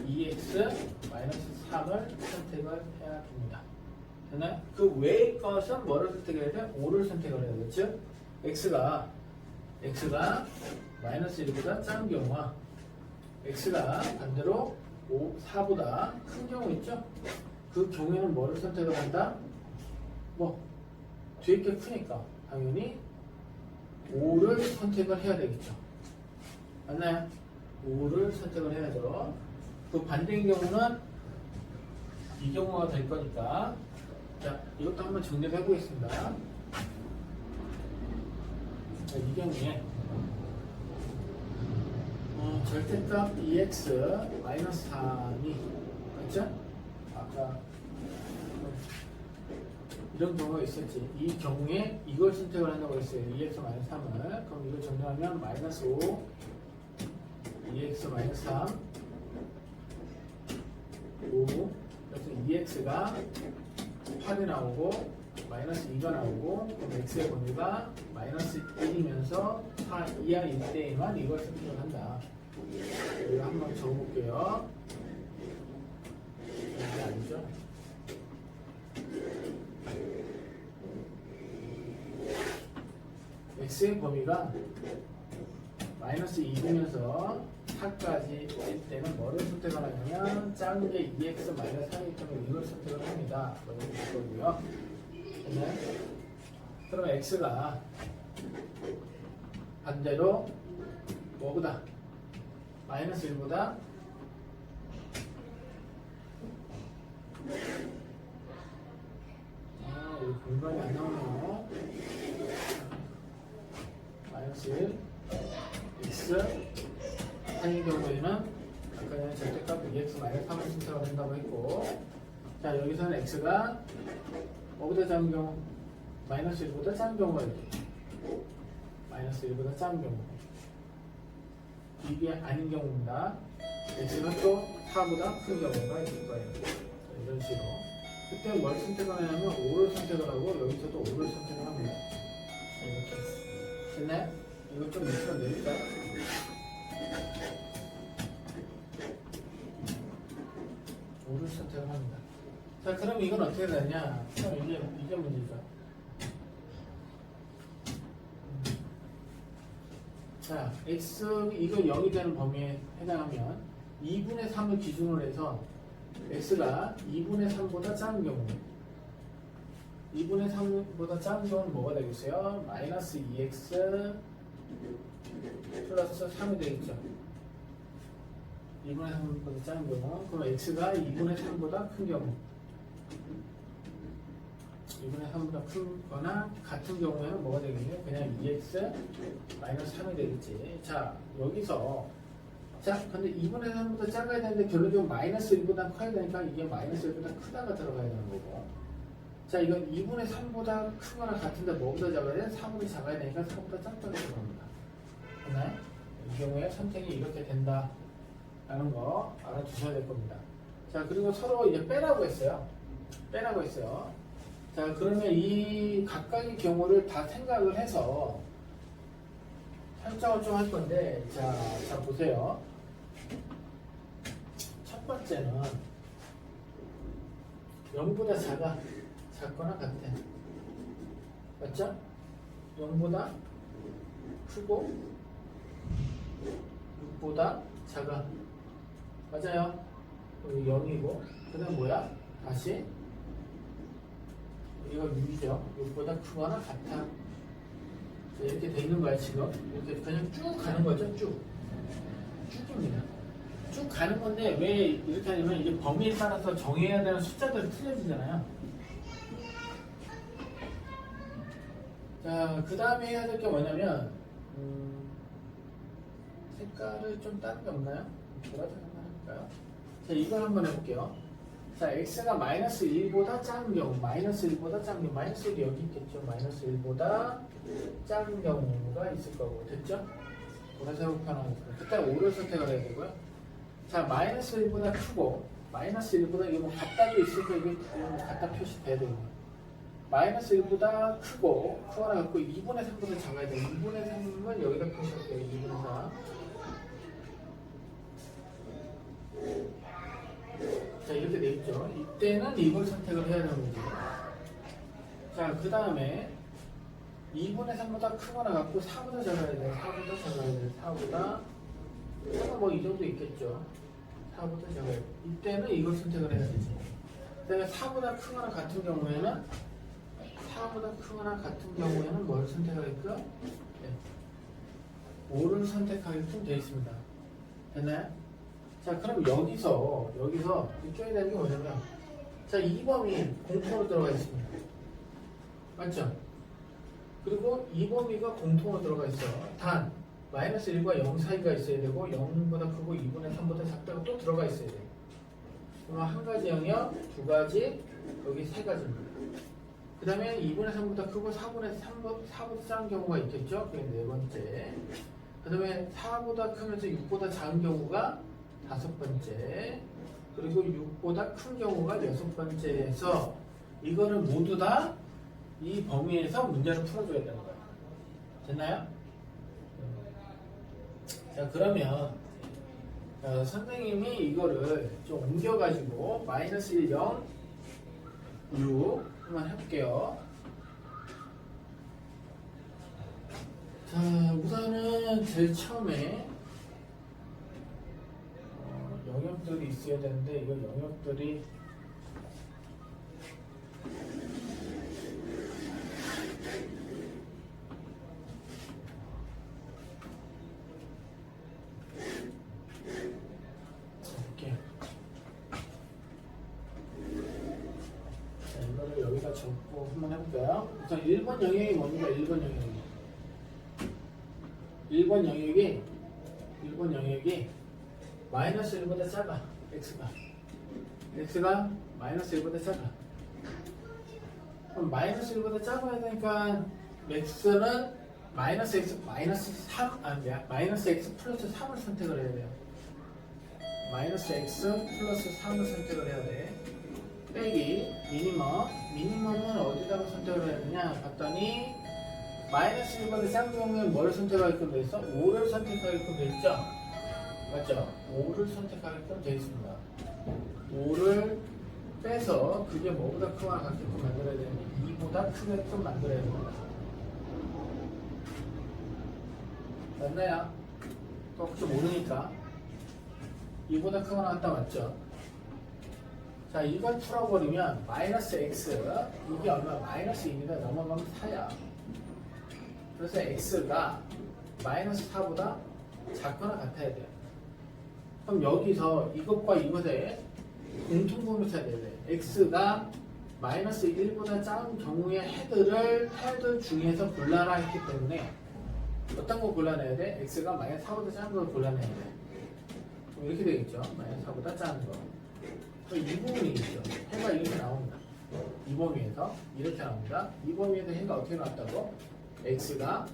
2x 마이너스 3을 선택을 해야 됩니다. 되나요? 그 외의 것은 뭐를 선택해야 돼? 5를 선택을 해야 되겠죠? x가 마이너스 1보다 작은 경우와 x가 반대로 4보다 큰 경우 있죠? 그 경우에는 뭐를 선택을 한다? 뭐 뒤에 게 크니까 당연히 5를 선택을 해야 되겠죠. 맞나요? 5를 선택을 해야죠. 그 반대인 경우는 이 경우가 될 거니까. 자, 이것도 한번 정리를 해보겠습니다. 자, 이 경우에 절대값 2x 마이너스 3이 맞죠? 아까 이런 경우가 있었지. 이 경우에 이걸 선택을 한다고 했어요. 2x 마이너스 3을. 그럼 이걸 정리하면 마이너스 5 2x 마이너스 3 5 그래서 2x가 8이 나오고 마이너스 2가 나오고 그럼 x의 범위가 마이너스 1이면서 4 이하일 때에만 이걸 선택을 한다. 이거 한번 적어볼게요. 이게 아니죠? x의 범위가 마이너스 2이면서 4까지 일 때는 뭐를 선택을 하냐면 작은 게 2x 마이너스 3이기 때문에 이걸 선택을 합니다. 이렇게 될 거고요. 그럼 x가 반대로 뭐보다 마이너스 1보다 여기 공간이 안 나오네요. 마이너스 1 x 상인 경우에는 아까 전에 절대값 2x 마이너스 3을 선택을 한다고 했고, 자 여기서는 x가 뭐보다 작은 경우? 마이너스 1보다 작은 경우가 있겠죠. 마이너스 1보다 작은 경우. 이게 아닌 경우입니다. x는 또 4보다 큰 경우가 있을 거예요. 이런 식으로. 그때 뭘 선택을 하냐면 5를 선택을 하고 여기서도 5를 선택을 합니다. 이렇게. 됐나요? 이거 좀 밑으로 내릴까요? 오를 선택을 합니다. 자, 그럼 이건 어떻게 되냐? 이게 문제죠. 자, x 이거 0이 되는 범위에 해당하면 2분의 3을 기준으로 해서 x가 2분의 3보다 작은 경우 2분의 3보다 작은 경우는 뭐가 되겠어요? 마이너스 2x 플러스 3이 되겠죠. 2분의 3보다 작은 경우. 그럼 x가 2분의 3보다 큰 경우 2분의 3보다 크거나 같은 경우에는 뭐가 되겠냐? 그냥 2x 마이너스 3이 되겠지. 자, 여기서 자, 근데 2분의 3보다 작아야 되는데 결론적으로 마이너스 1보다 커야 되니까 이게 마이너스 1보다 크다가 들어가야 되는 거고. 자, 이건 2분의 3보다 크거나 같은데 뭐보다 작아야 돼? 3보다 작아야 되니까 3보다 작다고 들어갑니다. 됐나요? 이 경우에 선택이 이렇게 된다 라는 거 알아두셔야 될 겁니다. 자, 그리고 서로 이제 빼라고 했어요. 빼라고 했어요. 자, 그러면 이 각각의 경우를 다 생각을 해서 설정을 좀 할 건데, 자 보세요. 첫 번째는 0보다 작거나 같아. 맞죠? 0보다 크고 6보다 작아. 맞아요. 여기 0이고, 그 다음 뭐야? 다시 여기가 6이죠. 6보다 크거나 같아. 이렇게 돼 있는 거야, 지금. 이렇게 그냥 쭉 가는 거죠, 쭉입니다. 쭉 가는 건데, 왜 이렇게 하냐면, 이게 범위에 따라서 정해야 되는 숫자들이 틀려지잖아요. 자, 그 다음에 해야 될 게 뭐냐면, 색깔을 좀 다른 게 없나요? 보라색 한번 해볼까요? 자, 이걸 한번 해볼게요. 자, x가 마이너스 1보다 작은 경우, 마이너스 1보다 작은 경우, 마이너스 1이 여기 있겠죠. 마이너스 1보다 작은 경우가 있을 거고, 됐죠? 보라색으로 표현하겠습니다. 그때 5를 선택을 해야 되고요. 자, 마이너스 1보다 크고, 마이너스 1보다 이거 뭐 같다도 있을 거, 이게 뭐 같다 표시돼야 되고요. 마이너스 1보다 크거나 같고 2분의 3보다 작아야 돼. 2분의 3은 여기다 표시할게요. 2분의 3. 자, 이렇게 돼 있죠. 이때는 이걸 선택을 해야 되는 거죠. 자, 그 다음에 2분의 3보다 크거나 같고 4보다 작아야 돼. 4보다 작아야 돼. 4보다 뭐 이 정도 있겠죠. 4보다 작아야 돼. 이때는 이걸 선택을 해야 되지. 그 다음에 4보다 크거나 같은 경우에는 4보다 크거나 같은 경우에는 뭘 선택하게끔? 네. 5를 선택하게끔 되어 있습니다. 됐나요? 자, 그럼 여기서 느껴야 되는 게 뭐냐면, 자, 2범위 공통으로 들어가 있습니다. 맞죠? 그리고 2범위가 공통으로 들어가 있어. 단 마이너스 1과 0 사이가 있어야 되고 0보다 크고 2분의 3보다 작다가 또 들어가 있어야 돼. 그럼 한 가지 영역, 두 가지, 여기 세 가지입니다. 그 다음에 2분의 3보다 크고 4보다 작은 경우가 있겠죠? 그게 네 번째. 그 다음에 4보다 크면서 6보다 작은 경우가 다섯 번째. 그리고 6보다 큰 경우가 여섯 번째에서 이거를 모두 다 이 범위에서 문제를 풀어줘야 되는 거예요. 됐나요? 자, 그러면 선생님이 이거를 좀 옮겨가지고 마이너스 1, 0, 6 한번 해볼게요. 자, 우선은 제일 처음에 영역들이 있어야 되는데 이거 영역들이 적고 한번 해볼까요? 우선 1번 영역이 뭡니까? 1번 영역이 마이너스 1보다 작아. x가 마이너스 1보다 작아. 그럼 마이너스 1보다 작아야 되니까 x는 마이너스 x 플러스 3을 선택을 해야 돼요. 마이너스 x 플러스 3을 선택을 해야 돼. 빼기 미니멈은 어디다가 선택을 해야 되냐 봤더니 마이너스 1보다 작은 경우에 뭘 선택하게끔 돼 있어? 5를 선택하게끔 돼 있죠? 맞죠? 5를 선택하게끔 돼 있습니다. 5를 빼서 그게 뭐보다 크거나 같게끔 만들어야 되는데 2보다 크게끔 만들어야 됩니다. 맞나요? 또 혹시 모르니까 2보다 크거나 같다 맞죠? 자, 이걸 풀어버리면 마이너스 x 이게 얼마? 마이너스 2입니다. 넘어가면 4야. 그래서 x가 마이너스 4보다 작거나 같아야 돼요. 그럼 여기서 이것과 이것의 공통점을 찾아야 돼. x가 마이너스 1보다 작은 경우의 헤드 중에서 골라라 했기 때문에 어떤 거 골라내야 돼? x가 마이너스 4보다 작은 걸 골라내야 돼. 그럼 이렇게 되겠죠. 마이너스 4보다 작은 거. 이 부분이 있죠. 해가 이렇게 나옵니다. 이 범위에서 이렇게 나옵니다. 이 범위에서 해가 어떻게 나왔다고? x가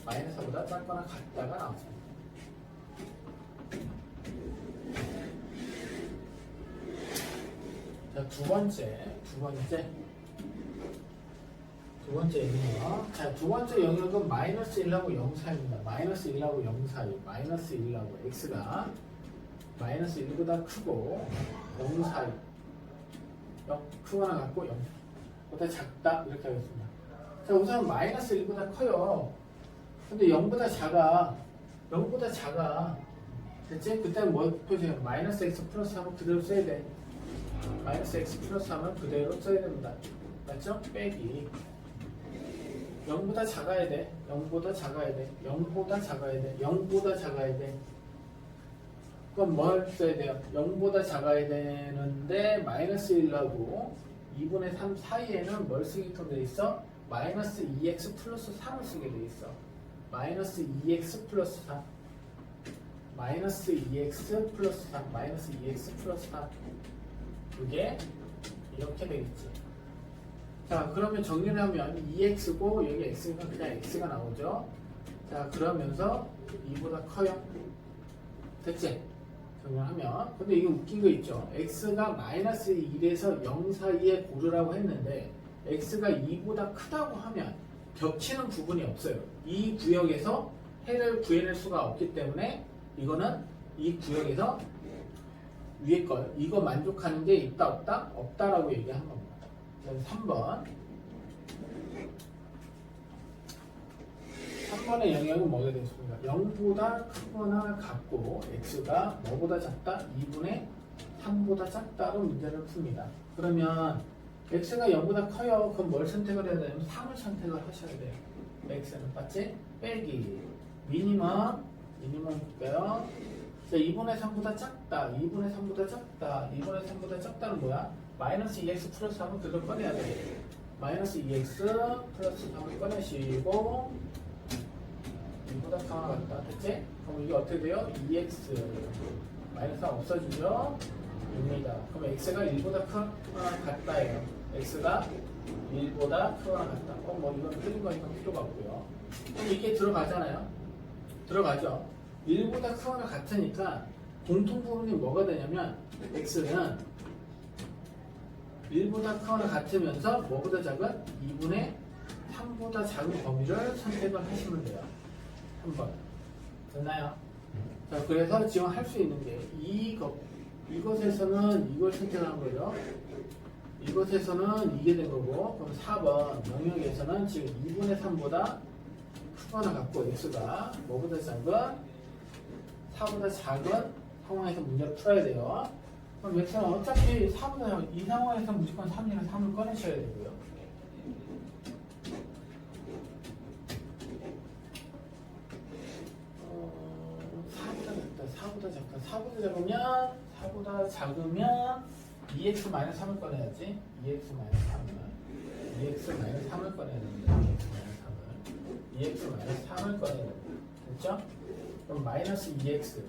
마이너스 4보다 작거나 같다가 나왔습니다. 자, 두 번째 영역. 자, 두 번째 영역은 마이너스 1하고 0 사이입니다. 마이너스 1하고 0 사이. 마이너스 1하고 x가 마이너스 1보다 크고 0 사이. 크거나 같고 0보다 작다. 이렇게 하겠습니다. 자, 우선 마이너스 1보다 커요. 근데 0보다 작아. 됐지? 그때는 뭐 표시해요? 마이너스 x 플러스 하면 그대로 써야 돼. 마이너스 x 플러스 하면 그대로 써야 됩니다. 맞죠? 빼기 0보다 작아야 돼. 0보다 작아야 돼. 그럼 뭘 써야 돼요? 0보다 작아야 되는데 마이너스 1하고 2분의 3 사이에는 뭘 쓰게끔 돼 있어? 마이너스 2x 플러스 3을 쓰게 돼 있어. 마이너스 2x 플러스 3. 이게 이렇게 되겠지. 자, 그러면 정리를 하면 2x고 여기 x가 그냥 x가 나오죠. 자, 그러면서 2보다 커요. 됐지? 정리하면. 근데 이게 웃긴 거 있죠. x가 마이너스 1에서 0 사이에 고르라고 했는데 x가 2보다 크다고 하면 겹치는 부분이 없어요. 이 구역에서 해를 구해낼 수가 없기 때문에 이거는 이 구역에서 위에 거 이거 만족하는 게 있다 없다? 없다라고 얘기한 겁니다. 그래서 3번의 영역은 뭐가 되겠습니까? 0보다 크거나 같고 x가 뭐보다 작다? 2분의 3보다 작다로 문제를 풉니다. 그러면 x가 0보다 커요. 그럼 뭘 선택을 해야 되냐면 3을 선택을 하셔야 돼요. x는 맞지? 빼기 미니멈 볼까요? 자, 2분의 3보다 작다. 2분의 3보다 작다. 2분의 3보다 작다는 뭐야? 마이너스 2x 플러스 3은 그걸 꺼내야 돼. 마이너스 2x 플러스 3을 꺼내시고 2보다 크거나 같다. 됐지? 그럼 이게 어떻게 돼요? 2x 마이너스 3 없어지죠? 입니다. 그럼 x가 1보다 크거나 같다예요. x가 1보다 크거나 같다. 뭐 이건 틀린 거니까 필요가 없고요. 그럼 이게 들어가잖아요. 들어가죠. 1보다 크거나 같으니까 공통 부분이 뭐가 되냐면 x는 1보다 크거나 같으면서 뭐보다 작은 2분의 3보다 작은 범위를 선택을 하시면 돼요. 한번 됐나요? 자, 그래서 지금 할 수 있는 게 이것에서는 이걸 선택한 거죠. 이것에서는 이게 된 거고, 그럼 4번 영역에서는 지금 2분의 3보다 크거나 같고 x가 뭐보다 작은 4보다 작은 상황에서 문제를 풀어야 돼요. 그럼 x는 어차피 4보다 작은 이 상황에서 무조건 3이랑 3을 꺼내셔야 되고요.4보다 작으면 2x-3을 꺼내야지. 2x-3을 꺼내야 됩니다. 2x-3을 꺼내야 됩니다. 됐죠? 그럼 마이너스 2x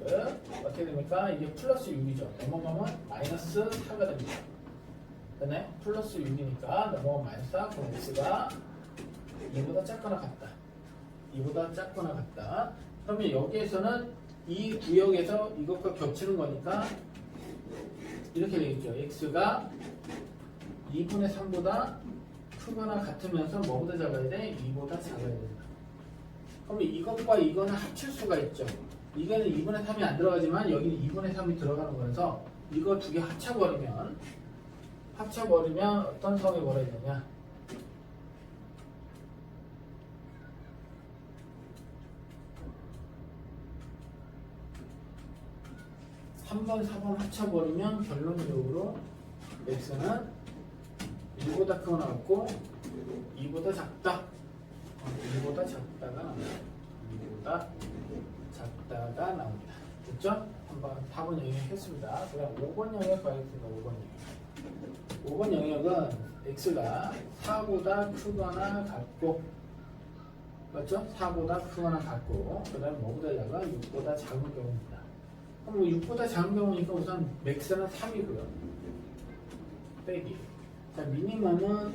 어떻게 됩니까? 이게 플러스 6이죠. 넘어가면 마이너스 4가 됩니다. 그다음에 플러스 6이니까 넘어가면 마이너스 4. 그럼 x가 2보다 작거나 같다. 2보다 작거나 같다. 그러면 여기에서는 이 구역에서 이것과 겹치는 거니까 이렇게 되겠죠. x가 2분의 3보다 크거나 같으면서 뭐보다 작아야 돼? 2보다 작아야 된다. 그러면 이것과 이거는 합칠 수가 있죠. 이거는 2분의 3이 안 들어가지만 여기는 2분의 3이 들어가는 거라서 이거 두 개 합쳐버리면 어떤 성이 뭐라 되냐? 3번, 4번 합쳐버리면 결론적으로 x는 1보다 크거나 같고 2보다 작다. 2보다 작다가 나옵니다. 2보다 작다가 나옵니다. 됐죠? 한번 4번 영역 했습니다. 그다음 5번 영역 가겠습니다. 5번 영역은 x가 4보다 크거나 같고, 맞죠? 4보다 크거나 같고, 그 다음에 뭐보다 작은 6보다 작은 경우입니다. 그럼 6보다 작은 경우니까 우선 맥스는 3이고요. 빼기. 자, 미니멈은,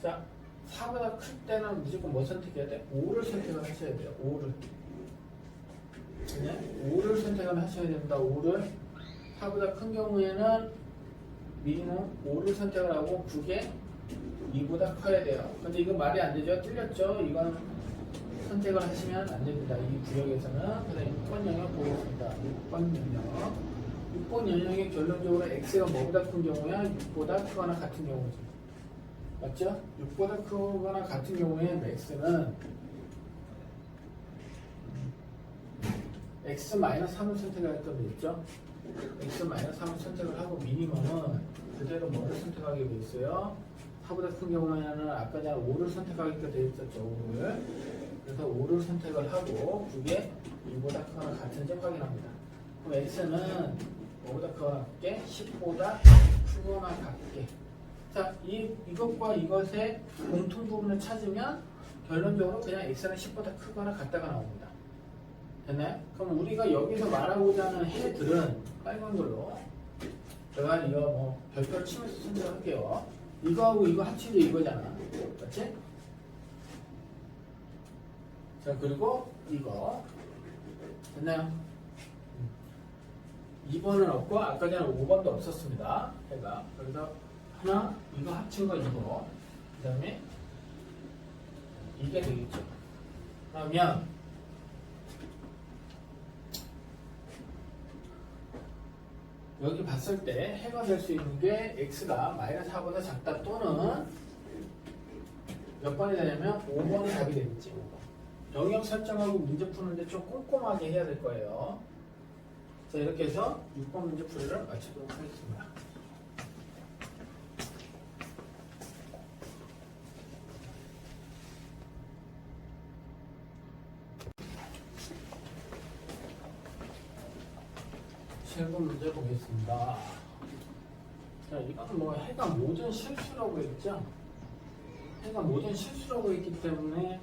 자, 4보다 클 때는 무조건 뭐 선택해야 돼? 5를 선택을 하셔야 돼요. 5를. 네? 5를 선택을 하셔야 됩니다. 5를. 4보다 큰 경우에는 미니멈 5를 선택을 하고 그게 2보다 커야 돼요. 근데 이거 말이 안 되죠? 틀렸죠? 이건 선택을 하시면 안 됩니다. 이 구역에서는. 그다음 6번 영역 보겠습니다. 6번 영역. 6번 영역의 결론적으로 x가 뭐보다 큰 경우야? 6보다 크거나 같은 경우지. 맞죠? 6보다 크거나 같은 경우에 x는 x-3을 선택할 때 있죠? x-3을 선택을 하고 미니멈은 그대로 뭐를 선택하게 돼 있어요? 4보다 큰 경우에는 아까 전에 5를 선택하게 돼 있었죠. 5를. 그래서 5를 선택을 하고 그게 2보다 크거나 같은지 확인합니다. 그럼 x는 5보다 크거나 같게 10보다 크거나 같게. 자, 이것과 이것의 공통 부분을 찾으면 결론적으로 그냥 x는 10보다 크거나 같다가 나옵니다. 됐나요? 그럼 우리가 여기서 말하고자 하는 해들은 빨간 걸로 제가 이거 뭐 별표를 치면서 선택할게요. 이거하고 이거 합치면 이거잖아. 맞지? 자, 그리고 이거 됐나요? 2번은 없고 아까 전에 5번도 없었습니다. 제가 그래서 하나, 이거 합친 거 이거. 그 다음에 이게 되겠죠. 그러면 여기 봤을 때 해가 될 수 있는 게 x가 마이너스 4보다 작다 또는 몇 번이 되냐면 5번이 답이 되겠지. 5번. 영역 설정하고 문제 푸는데 좀 꼼꼼하게 해야 될 거예요. 자, 이렇게 해서 6번 문제 풀이를 마치도록 하겠습니다. 실분 문제 보겠습니다. 자, 이거는 뭐 해가 모든 실수라고 했죠. 해가 모든 실수라고 했기 때문에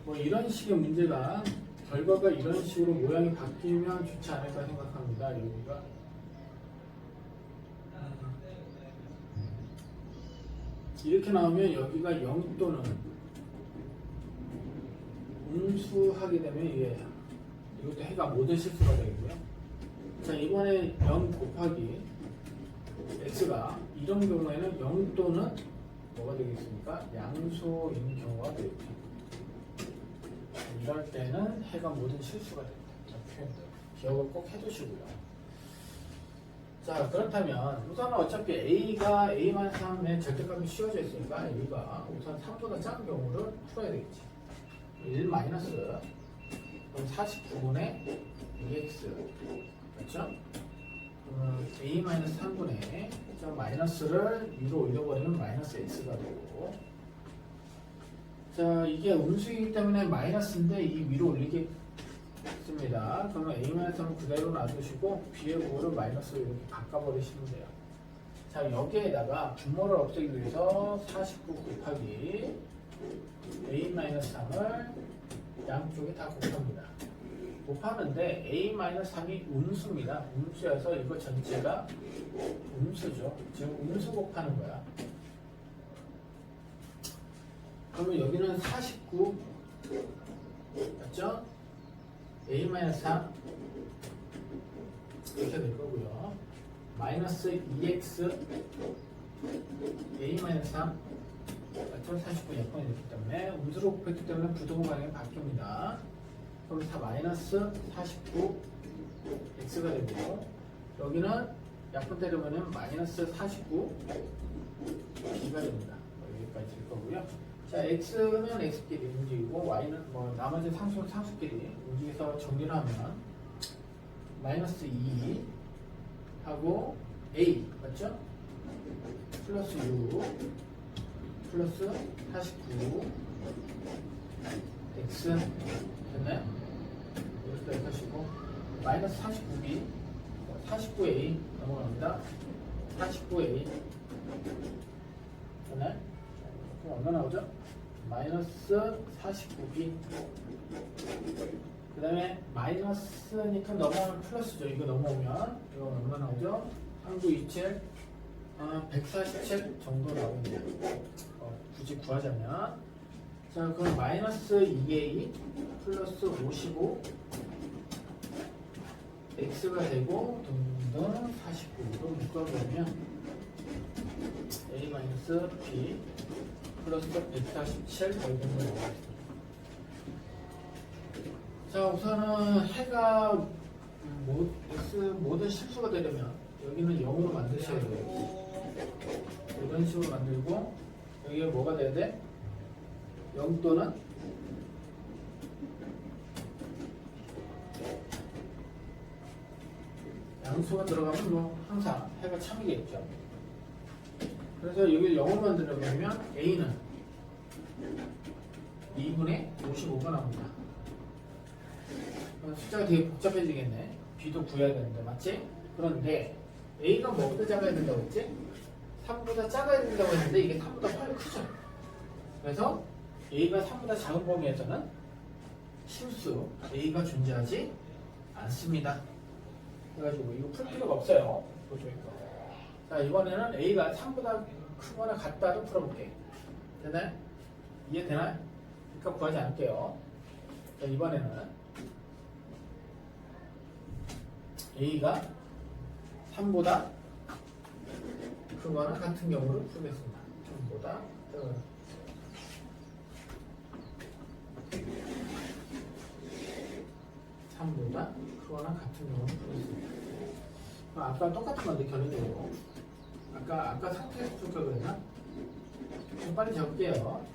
뭐 이런 식의 문제가 결과가 이런 식으로 모양이 바뀌면 좋지 않을까 생각합니다. 여기가 이렇게 나오면 여기가 0 또는 음수하게 되면 이게 이것도 해가 모든 실수가 되고요. 자, 이번에 0 곱하기 x가 이런 경우에는 0 또는 뭐가 되겠습니까? 양소인 경우가 되겠죠. 이럴 때는 해가 모든 실수가 됩니다. 자, 표현들 기억을 꼭 해두시고요. 자, 그렇다면 우선은 어차피 a가 a-3의 절대값이 씌워져 있으니까 a가 우선 3보다 작은 경우를 풀어야 되겠지. 1 마이너스 그럼 49분의 2x 그렇죠? a-3분의 마이너스를 위로 올려버리면 마이너스 x가 되고, 자, 이게 음수이기 때문에 마이너스인데 이 위로 올리겠습니다. 그러면 a-3은 그대로 놔두시고 b의 부호를 마이너스로 이렇게 바꿔버리시면 돼요. 자, 여기에다가 분모를 없애기 위해서 49 곱하기 a-3을 양쪽에 다 곱합니다. 곱하는데 a-3이 음수입니다. 음수여서 이거 전체가 음수죠. 지금 음수 곱하는 거야. 그러면 여기는 49 맞죠? a-3 이렇게 될 거고요. 마이너스 2x a-3 맞죠? 49 약분이 됐기 때문에 음수로 곱했기 때문에 부등호 방향이 바뀝니다. 그럼 다 마이너스 49 x가 되고, 여기는 약분 때리면 마이너스 49 b가 됩니다. 여기까지 될 거고요. 자, x는 x끼리 움직이고 y는 뭐 나머지 상수끼리 움직여서 정리를 하면 마이너스 2 하고 a 맞죠? 플러스 6 플러스 49 x 됐나요? 이렇게 하시고 마이너스 49b 49a 넘어갑니다. 49a 됐나요? 그럼 얼마 나오죠? 마이너스 49b 그 다음에 마이너스니까 넘어오면 플러스죠. 이거 넘어오면 이거 얼마 나오죠? 3927 147 정도 나오네요. 굳이 구하자면, 자, 그럼 마이너스 2a 플러스 55 x가 되고 등등 49로 묶어보면 a 마이너스 b 플러스 147 이런 걸 나오겠습니다. 자, 우선은 해가 모든 실수가 되려면 여기는 0으로 만드셔야 돼요. 이런 식으로 만들고 여기에 뭐가 돼야 돼? 0 또는 양수가 들어가면 뭐 항상 해가 참이겠죠. 그래서 여기를 0으로 만들려면 a는 2분의 55가 나옵니다. 숫자가 되게 복잡해지겠네. b도 구해야 되는데 맞지? 그런데 a가 뭐보다 작아야 된다고 했지? 3보다 작아야 된다고 했는데 이게 3보다 훨씬 크죠. 그래서 a가 3보다 작은 범위에서는 실수 a가 존재하지 않습니다. 그래가지고 이거 풀 필요가 없어요. 자, 이번에는 a가 3보다 크거나 같다를 풀어볼게. 되나요? 이해되나요? 그러니까 구하지 않을게요. 자, 이번에는 a가 3보다 크거나 같은 경우를 풀겠습니다. 전보다 3보다 크거나 같은 경우를 풀겠습니다. 아까 똑같은 건데 결론적으로 아까 상태에서 풀 걸 그랬나? 좀 빨리 적을게요.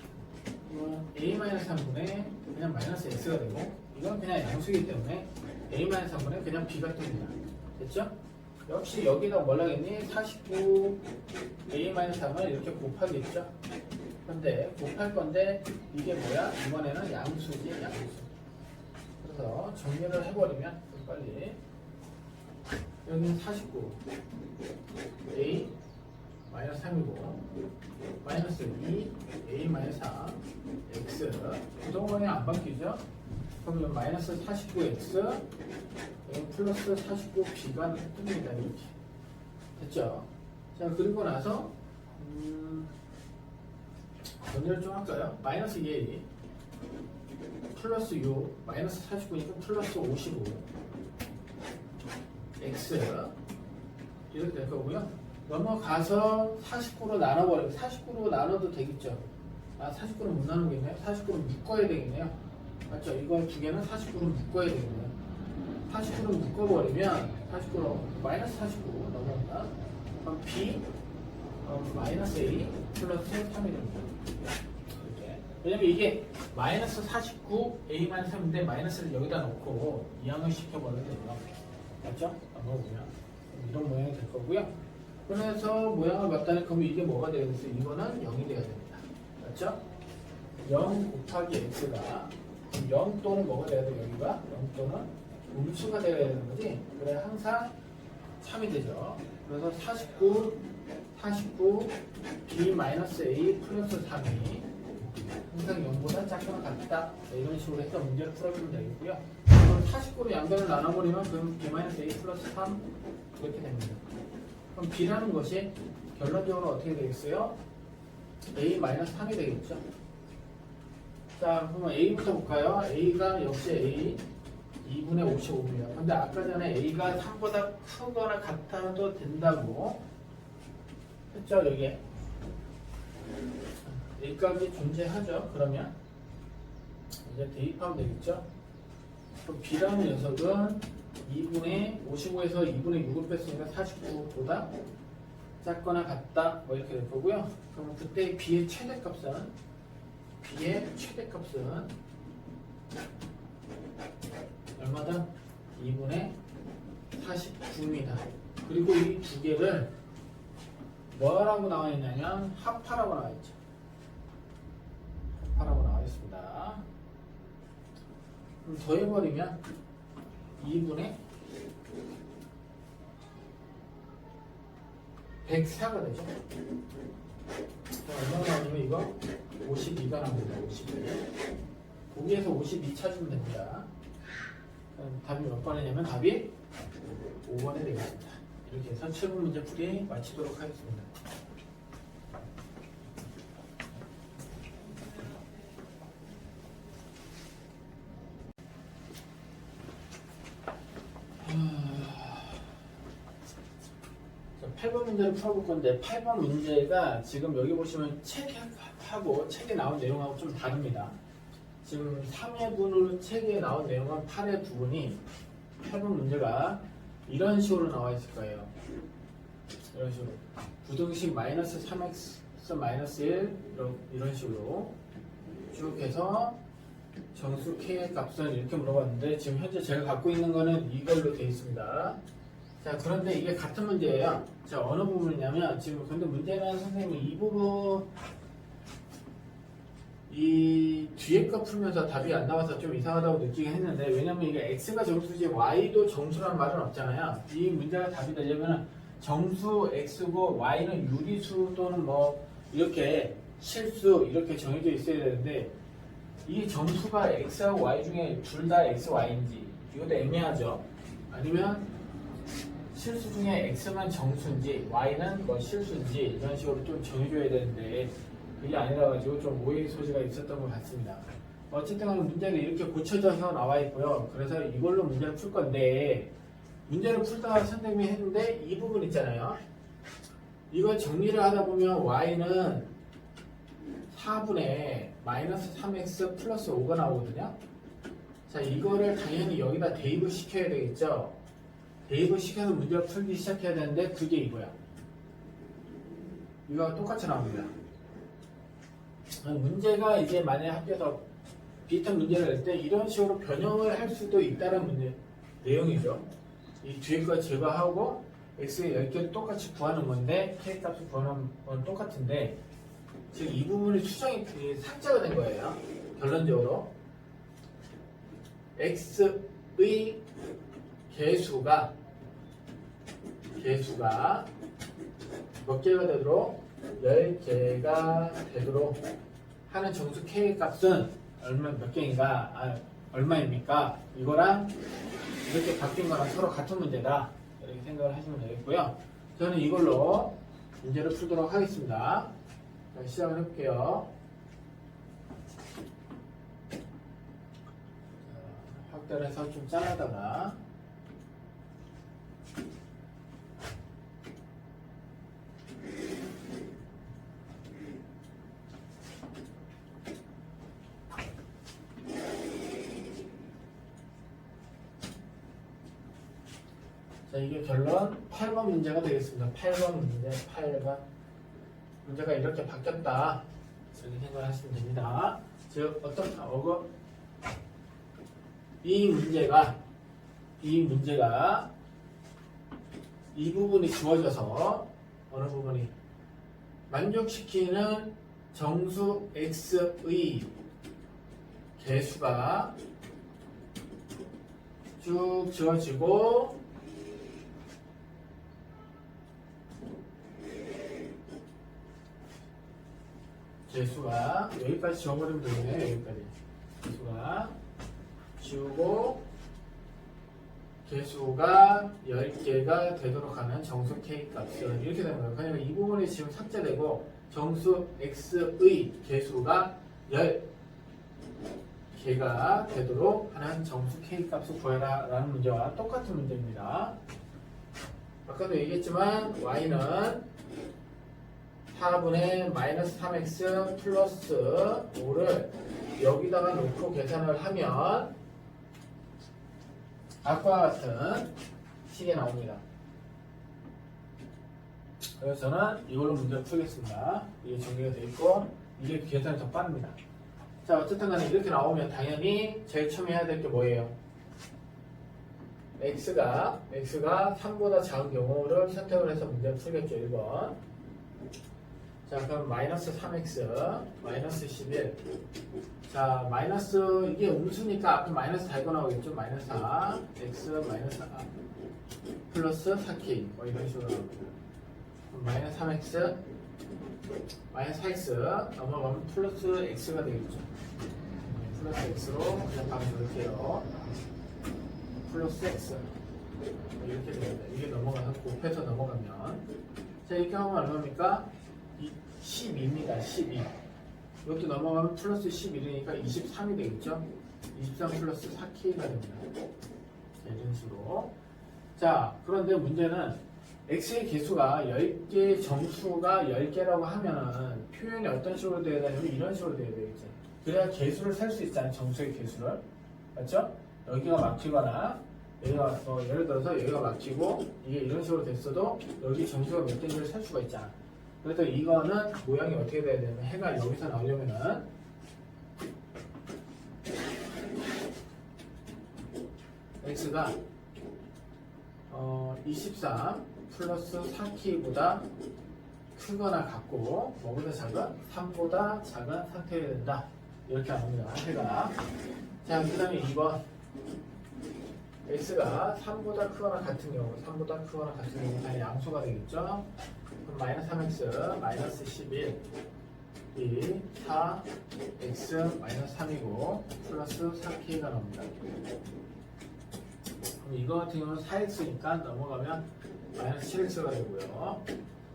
이건 a-3분의 그냥 마이너스 x가 되고 이건 그냥 양수이기 때문에 a-3분의 그냥 b가 뜹니다. 됐죠? 역시 여기다 뭘 하겠니? 49 a-3을 이렇게 곱하겠죠? 근데 곱할 건데 이게 뭐야? 이번에는 양수지 양수. 그래서 정리를 해버리면 좀 빨리 여기는 49 a 마이너스 3이고 마이너스 2 a 마이너스 4 x 부동항이 안 바뀌죠? 그러면 마이너스 49x 플러스 49b가 뜹니다. 이렇게 됐죠? 자 그리고 나서 정리를 좀 할까요? 마이너스 2a 플러스 6 마이너스 49니까 플러스 55 x 이렇게 될 거고요. 넘어가서 49로 나눠버려요. 49로 나눠도 되겠죠? 49로 못 나누겠네요. 49로 묶어야 되겠네요. 맞죠? 이거 두 개는 49로 묶어야 되겠네요. 49로 묶어버리면 49로 마이너스 49 넘어간다. 그럼 b 마이너스 a 플러스 3이 됩니다. 이렇게. 왜냐면 이게 마이너스 49 a 마이너스 3인데 마이너스를 여기다 놓고 이항을 시켜버리면 돼요. 맞죠? 넘어보면 이런 모양이 될 거고요. 그래서 모양을 맞다니 그러면 이게 뭐가 되겠어요? 이거는 0이 돼야 됩니다. 맞죠? 0 곱하기 x가 0 또는 뭐가 돼야 돼요? 여기가 0 또는 음수가 되어야 되는 거지. 그래 항상 3이 되죠. 그래서 49 b-a 플러스 3이 항상 0보다 작거나 같다. 이런 식으로 해서 문제를 풀어주면 되겠고요. 그럼 49로 양변을 나눠버리면 그럼 b-a 플러스 3 이렇게 됩니다. 그럼 b라는 것이 결론적으로 어떻게 되겠어요? a-3이 되겠죠. 자, 그러면 a부터 볼까요? a가 역시 a 2분의 55입니다. 근데 아까 전에 a가 3보다 크거나 같아도 된다고 했죠, 여기에. a 값이 존재하죠. 그러면 이제 대입하면 되겠죠. 그럼 b라는 녀석은 2분의 55에서 2분의 6을 뺐으니까 49보다 작거나 같다 뭐 이렇게 될 거고요. 그럼 그때 b의 최대값은 얼마다? 2분의 49입니다. 그리고 이 두 개를 뭐라고 나와 있냐면 합하라고 나와 있죠. 합하라고 나와 있습니다. 그럼 더해버리면 2분의 104가 되죠. 얼마나 나오냐면 이거 52가 나옵니다. 52. 거기에서 52 찾으면 됩니다. 답이 몇 번이냐면 답이 5번이 되겠습니다. 이렇게 해서 7번 문제 풀이 마치도록 하겠습니다. 자, 8번 문제를 풀어볼 건데 8번 문제가 지금 여기 보시면 책하고 책에 나온 내용하고 좀 다릅니다. 지금 3회분으로 책에 나온 내용은 8회 부분이 8번 문제가 이런 식으로 나와 있을 거예요. 이런 식으로 부등식 마이너스 3x 마이너스 1 이런 식으로 쭉 해서 정수 k의 값은 이렇게 물어봤는데 지금 현재 제가 갖고 있는 거는 이걸로 되어 있습니다. 자, 그런데 이게 같은 문제예요. 자, 어느 부분이냐면 지금 근데 문제는 선생님이 이 부분 이 뒤에 거 풀면서 답이 안 나와서 좀 이상하다고 느끼긴 했는데 왜냐면 이게 x가 정수지 y도 정수라는 말은 없잖아요. 이 문제가 답이 되려면 정수 x고 y는 유리수 또는 뭐 이렇게 실수 이렇게 정해져 있어야 되는데 이 정수가 x하고 y 중에 둘 다 x, y인지 이것도 애매하죠. 아니면 실수 중에 x만 정수인지 y는 뭐 실수인지 이런 식으로 좀 정해줘야 되는데 그게 아니라 가지고 좀 오해의 소지가 있었던 것 같습니다. 어쨌든 간에 문제는 이렇게 고쳐져서 나와 있고요. 그래서 이걸로 문제를 풀 건데 문제를 풀다가 선생님이 했는데 이 부분 있잖아요. 이거 정리를 하다 보면 y는 4분의 마이너스 3x 플러스 5가 나오거든요. 자, 이거를 당연히 여기다 대입을 시켜야 되겠죠. 대입을 시켜서 문제를 풀기 시작해야 되는데 그게 이거야. 이거가 똑같이 나옵니다. 문제가 이제 만약에 학교에서 비슷한 문제를 낼 때 이런 식으로 변형을 할 수도 있다는 문제 내용이죠. 이 뒤에 거 제거하고 x의 10개를 똑같이 구하는 건데 k값을 구하는 건 똑같은데 지금 이 부분이 추정이 삭제가 된 거예요. 결론적으로 x의 개수가 몇 개가 되도록 10개가 되도록 하는 정수 k 값은 몇 개인가 얼마입니까? 이거랑 이렇게 바뀐 거랑 서로 같은 문제다 이렇게 생각을 하시면 되겠고요. 저는 이걸로 문제를 풀도록 하겠습니다. 자, 시작을 해볼게요. 확대를 해서 좀 잘라다가 자, 이게 결론 8번 문제가 되겠습니다. 8번 문제, 8번 문제가 이렇게 바뀌었다 이렇게 생각을 하시면 됩니다. 즉 어떤 이 문제가 이 부분이 주어져서 어느 부분이 만족시키는 정수 x의 개수가 쭉 지워지고 개수가 여기까지 지워버리면 되겠네요. 여기까지 개수가 지우고 개수가 10개가 되도록 하는 정수 k 값은 이렇게 되는 거예요. 그러니까 이 부분이 지금 삭제되고 정수 x의 개수가 10개가 되도록 하는 정수 k 값을 구해라 라는 문제와 똑같은 문제입니다. 아까도 얘기했지만 y는 4분의 마이너스 3x 플러스 5를 여기다가 놓고 계산을 하면 아까와 같은 식이 나옵니다. 그래서 저는 이걸로 문제를 풀겠습니다. 이게 정리가 되어 있고 이게 계산이 더 빠릅니다. 자, 어쨌든 간에 이렇게 나오면 당연히 제일 처음 해야 될 게 뭐예요? x가 3보다 작은 경우를 선택을 해서 문제를 풀겠죠. 1번. 자, 그럼 마이너스 3x, 마이너스 11. 자, 마이너스, 이게 음수니까 앞에 마이너스 달고 나오겠죠? 마이너스 4, x, 마이너스 4, 플러스 4k. 뭐 이런 식으로 나옵니다. 마이너스 3x, 마이너스 4x, 넘어가면 플러스 x가 되겠죠? 플러스 x로 그냥 바로 넣을게요. 플러스 x. 이렇게 됩니다. 이게 넘어가서 곱해서 넘어가면. 자, 이렇게 하면 얼마입니까? 12입니다. 12. 이것도 넘어가면 플러스 11이니까 23이 되겠죠? 23 플러스 4k가 됩니다. 이런 식으로. 자, 그런데 문제는 x의 개수가 10개, 정수가 10개라고 하면은 표현이 어떤 식으로 돼야 되냐면 이런 식으로 돼야 되겠죠. 그래야 개수를 셀 수 있잖아요. 정수의 개수를. 맞죠? 여기가 막히거나 여기가 예를 들어서 여기가 막히고 이게 이런 식으로 됐어도 여기 정수가 몇 개인지를 셀 수가 있잖아. 그래서 이거는 모양이 어떻게 돼야 되냐면 해가 여기서 나오려면은 x가 23 플러스 4k보다 크거나 같고 뭐보다 작은? 3보다 작은 상태여야 된다. 이렇게 나옵니다. 해가. 자, 그 다음에 2번 x가 3보다 크거나 같은 경우 3보다 크거나 같은 경우 다 양수가 되겠죠. 그럼 마이너스 3x 마이너스 11 2 4 x 마이너스 3이고 플러스 4k가 나옵니다. 그럼 이거 같은 경우는 4x니까 넘어가면 마이너스 7x가 되고요.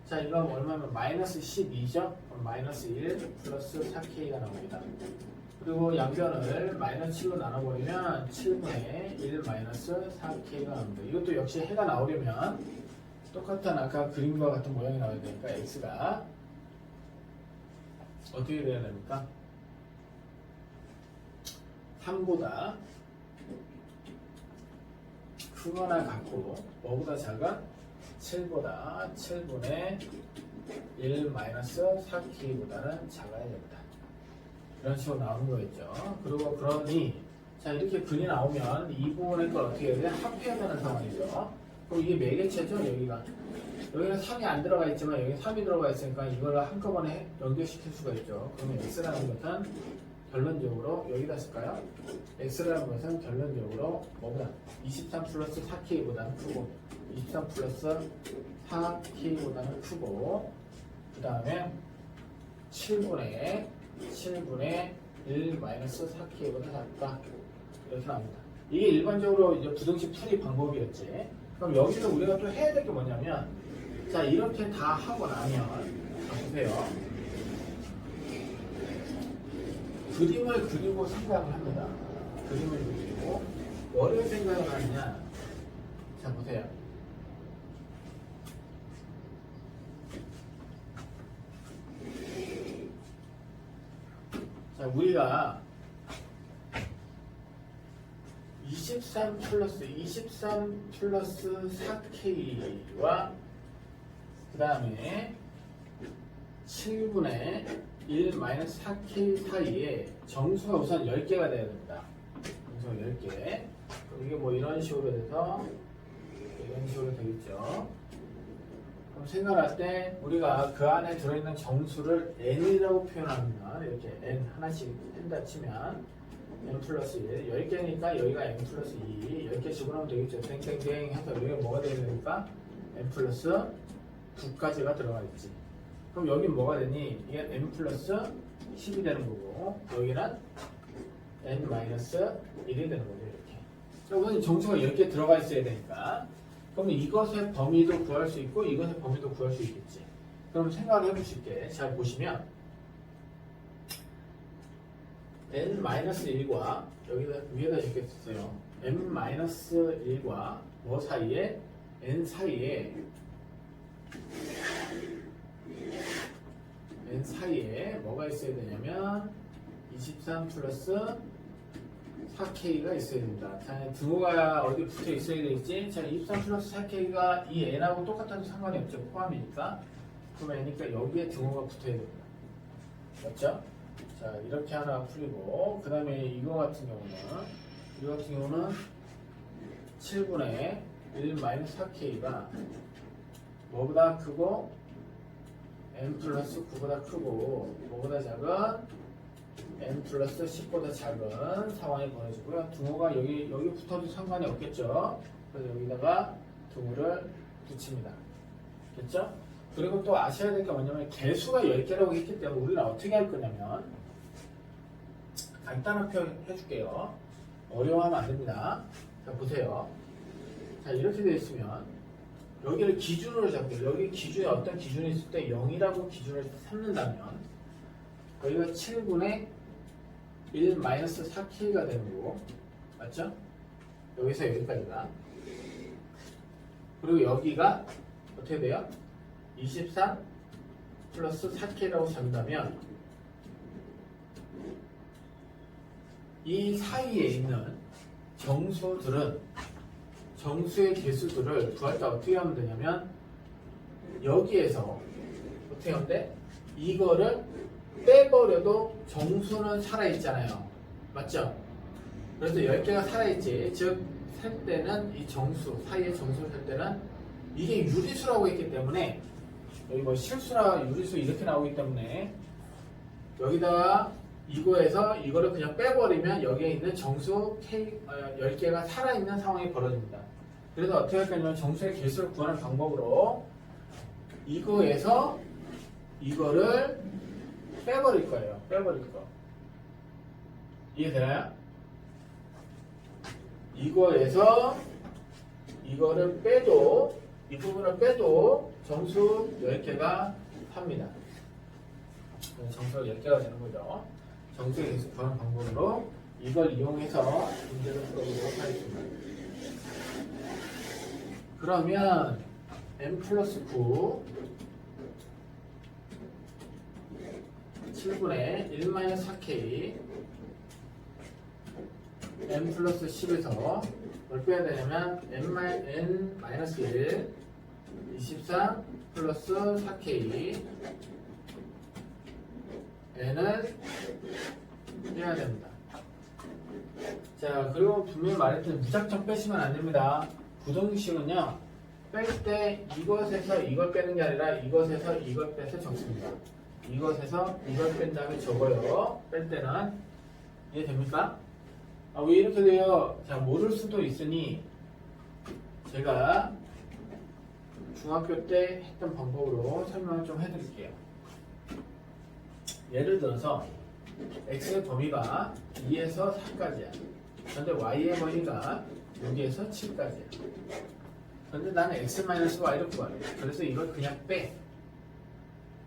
자, 이거 얼마면 마이너스 12죠? 그럼 마이너스 1 플러스 4k가 나옵니다. 그리고 양변을 마이너스 7로 나눠버리면 7분의 1 마이너스 4k가 나옵니다. 이것도 역시 해가 나오려면 똑같은 아까 그림과 같은 모양이 나와야 되니까 x가 어떻게 돼야 됩니까? 3보다 크거나 같고 뭐보다 작은 7보다 7분의 1 마이너스 4k보다는 작아야 됩니다. 이런 식으로 나오는 거겠죠. 그리고 그러니 자 이렇게 근이 나오면 이 부분의 걸 어떻게 해야 돼? 합해야 되는 상황이죠. 그럼 이게 매개체죠. 여기는 3이 안 들어가 있지만 여기 3이 들어가 있으니까 이걸 한꺼번에 연결시킬 수가 있죠. 그러면 x라는 것은 결론적으로 여기다 쓸까요? x라는 것은 결론적으로 뭐보다 23 플러스 4k보다는 크고 23 플러스 4k보다는 크고 그 다음에 7분의 1 마이너스 4k보다 작다 이렇게 나옵니다. 이게 일반적으로 이제 부등식 풀이 방법이었지. 그럼 여기서 우리가 또 해야 될 게 뭐냐면 자 이렇게 다 하고 나면 보세요. 그림을 그리고 생각을 합니다. 그림을 그리고 뭐를 생각을 하느냐. 자 보세요. 자 우리가 23 플러스 4K와 그 다음에 7분의 1 마이너스 4K 사이에 정수가 우선 10개가 돼야 됩니다. 정수가 10개. 그럼 이게 뭐 이런 식으로 돼서 이런 식으로 되겠죠. 그럼 생각할 때 우리가 그 안에 들어있는 정수를 n이라고 표현합니다. 이렇게 n 하나씩 한다 치면 n 플러스 1, 10개니까 여기가 n 플러스 2, 10개 집어넣으면 되겠죠. 땡땡땡 해서 여기가 뭐가 되야 되니까 n 플러스 9까지가 들어가 있지. 그럼 여긴 뭐가 되니? 이게 n 플러스 10이 되는 거고 여기는 n 마이너스 1이 되는 거죠. 이렇게. 우선 정수가 10개 들어가 있어야 되니까 그럼 이것의 범위도 구할 수 있고 이것의 범위도 구할 수 있겠지. 그럼 생각을 해보실게. 잘 보시면 n-1과 여기다 위에다 적겠어요. n-1과 뭐 사이에 n 사이에 뭐가 있어야 되냐면 23 플러스 4K가 있어야 됩니다. 자, 등호가 어디 붙어 있어야 되겠지? 자, 23 플러스 4K가 이 n하고 똑같아도 상관이 없죠. 포함이니까. 그럼 n이니까 여기에 등호가 붙어야 됩니다. 맞죠? 자, 이렇게 하나 풀리고 그 다음에 이거 같은 경우는 7분의 1 마이너스 4K가 뭐보다 크고 n 플러스 9보다 크고 뭐보다 작은 n 플러스 10보다 작은 상황이 벌어지고요. 등호가 여기 붙어도 상관이 없겠죠. 그래서 여기다가 등호를 붙입니다. 됐죠? 그리고 또 아셔야 될 게 뭐냐면 개수가 10개라고 했기 때문에 우리는 어떻게 할 거냐면 간단한 표현 해줄게요. 어려워하면 안 됩니다. 자 보세요. 자 이렇게 되어 있으면 여기를 기준으로 잡게요. 여기 기준에 어떤 기준이 있을 때 0이라고 기준을 삼는다면 여기가 7분의 1 마이너스 4K가 되는 거고 맞죠? 여기서 여기까지가 그리고 여기가 어떻게 돼요? 23 플러스 4K라고 잡는다면 이 사이에 있는 정수의 개수들을 구할 때 어떻게 하면 되냐면 여기에서 어떻게 하면 돼? 이거를 빼버려도 정수는 살아있잖아요. 맞죠? 그래서 10개가 살아있지. 즉, 셀 때는 이 정수, 사이의 정수를 셀 때는 이게 유리수라고 했기 때문에 여기 뭐 실수나 유리수 이렇게 나오기 때문에 여기다가 이거에서 이거를 그냥 빼버리면 여기에 있는 정수 10개가 살아있는 상황이 벌어집니다. 그래서 어떻게 할 거냐면 정수의 개수를 구하는 방법으로 이거에서 이거를 빼버릴 거예요. 빼버릴 거. 이해되나요? 이거에서 이거를 빼도 이 부분을 빼도 정수 10개가 삽니다. 정수가 10개가 되는 거죠. 정수의 개수 구하는 방법으로 이걸 이용해서 문제를 풀어보도록 하겠습니다. 그러면 n 플러스 9 7분의 1 마이너스 4k n 플러스 10에서 뭘 빼야 되냐면 n 마이너스 1 24 플러스 4k n을 빼야 됩니다. 자, 그리고 분명히 말했더니 무작정 빼시면 안 됩니다. 부등식은요, 뺄 때 이것에서 이걸 빼는 게 아니라 이것에서 이걸 빼서 적습니다. 이것에서 이걸 뺀 다음에 적어요. 뺄 때는. 이해됩니까? 왜 이렇게 돼요? 자, 모를 수도 있으니 제가 중학교 때 했던 방법으로 설명을 좀 해드릴게요. 예를 들어서 x의 범위가 2에서 4까지야. 근데 y의 범위가 6에서 7까지야. 근데 나는 x-y를 구하래. 그래서 이걸 그냥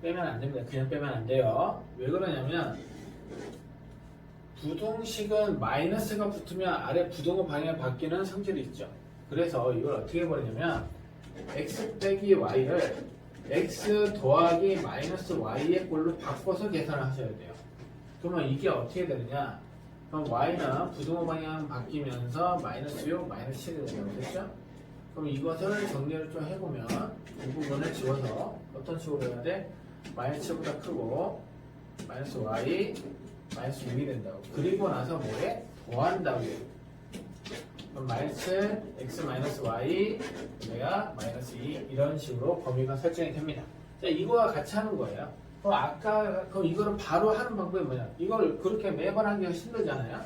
빼면 안 됩니다. 그냥 빼면 안 돼요. 왜 그러냐면 부등식은 마이너스가 붙으면 아래 부등호 방향이 바뀌는 성질이 있죠. 그래서 이걸 어떻게 해버리냐면 x 빼기 y를 x 더하기 마이너스 y의 꼴로 바꿔서 계산을 하셔야 돼요. 그러면 이게 어떻게 되느냐? 그럼 y는 부등호 방향 바뀌면서 마이너스 6, 마이너스 7이 된다고 했죠? 그럼 이것을 정리를 좀 해보면 이 부분을 지워서 어떤 식으로 해야 돼? 마이너스 7보다 크고 마이너스 y, 마이너스 6이 된다고. 그리고 나서 뭐해? 더한다고. 그럼 마이너스 x 마이너스 y 내가 마이너스 2 이런 식으로 범위가 설정이 됩니다. 자, 이거와 같이 하는 거예요. 그럼 이거를 바로 하는 방법이 뭐냐? 이걸 그렇게 매번 하기가 힘들잖아요.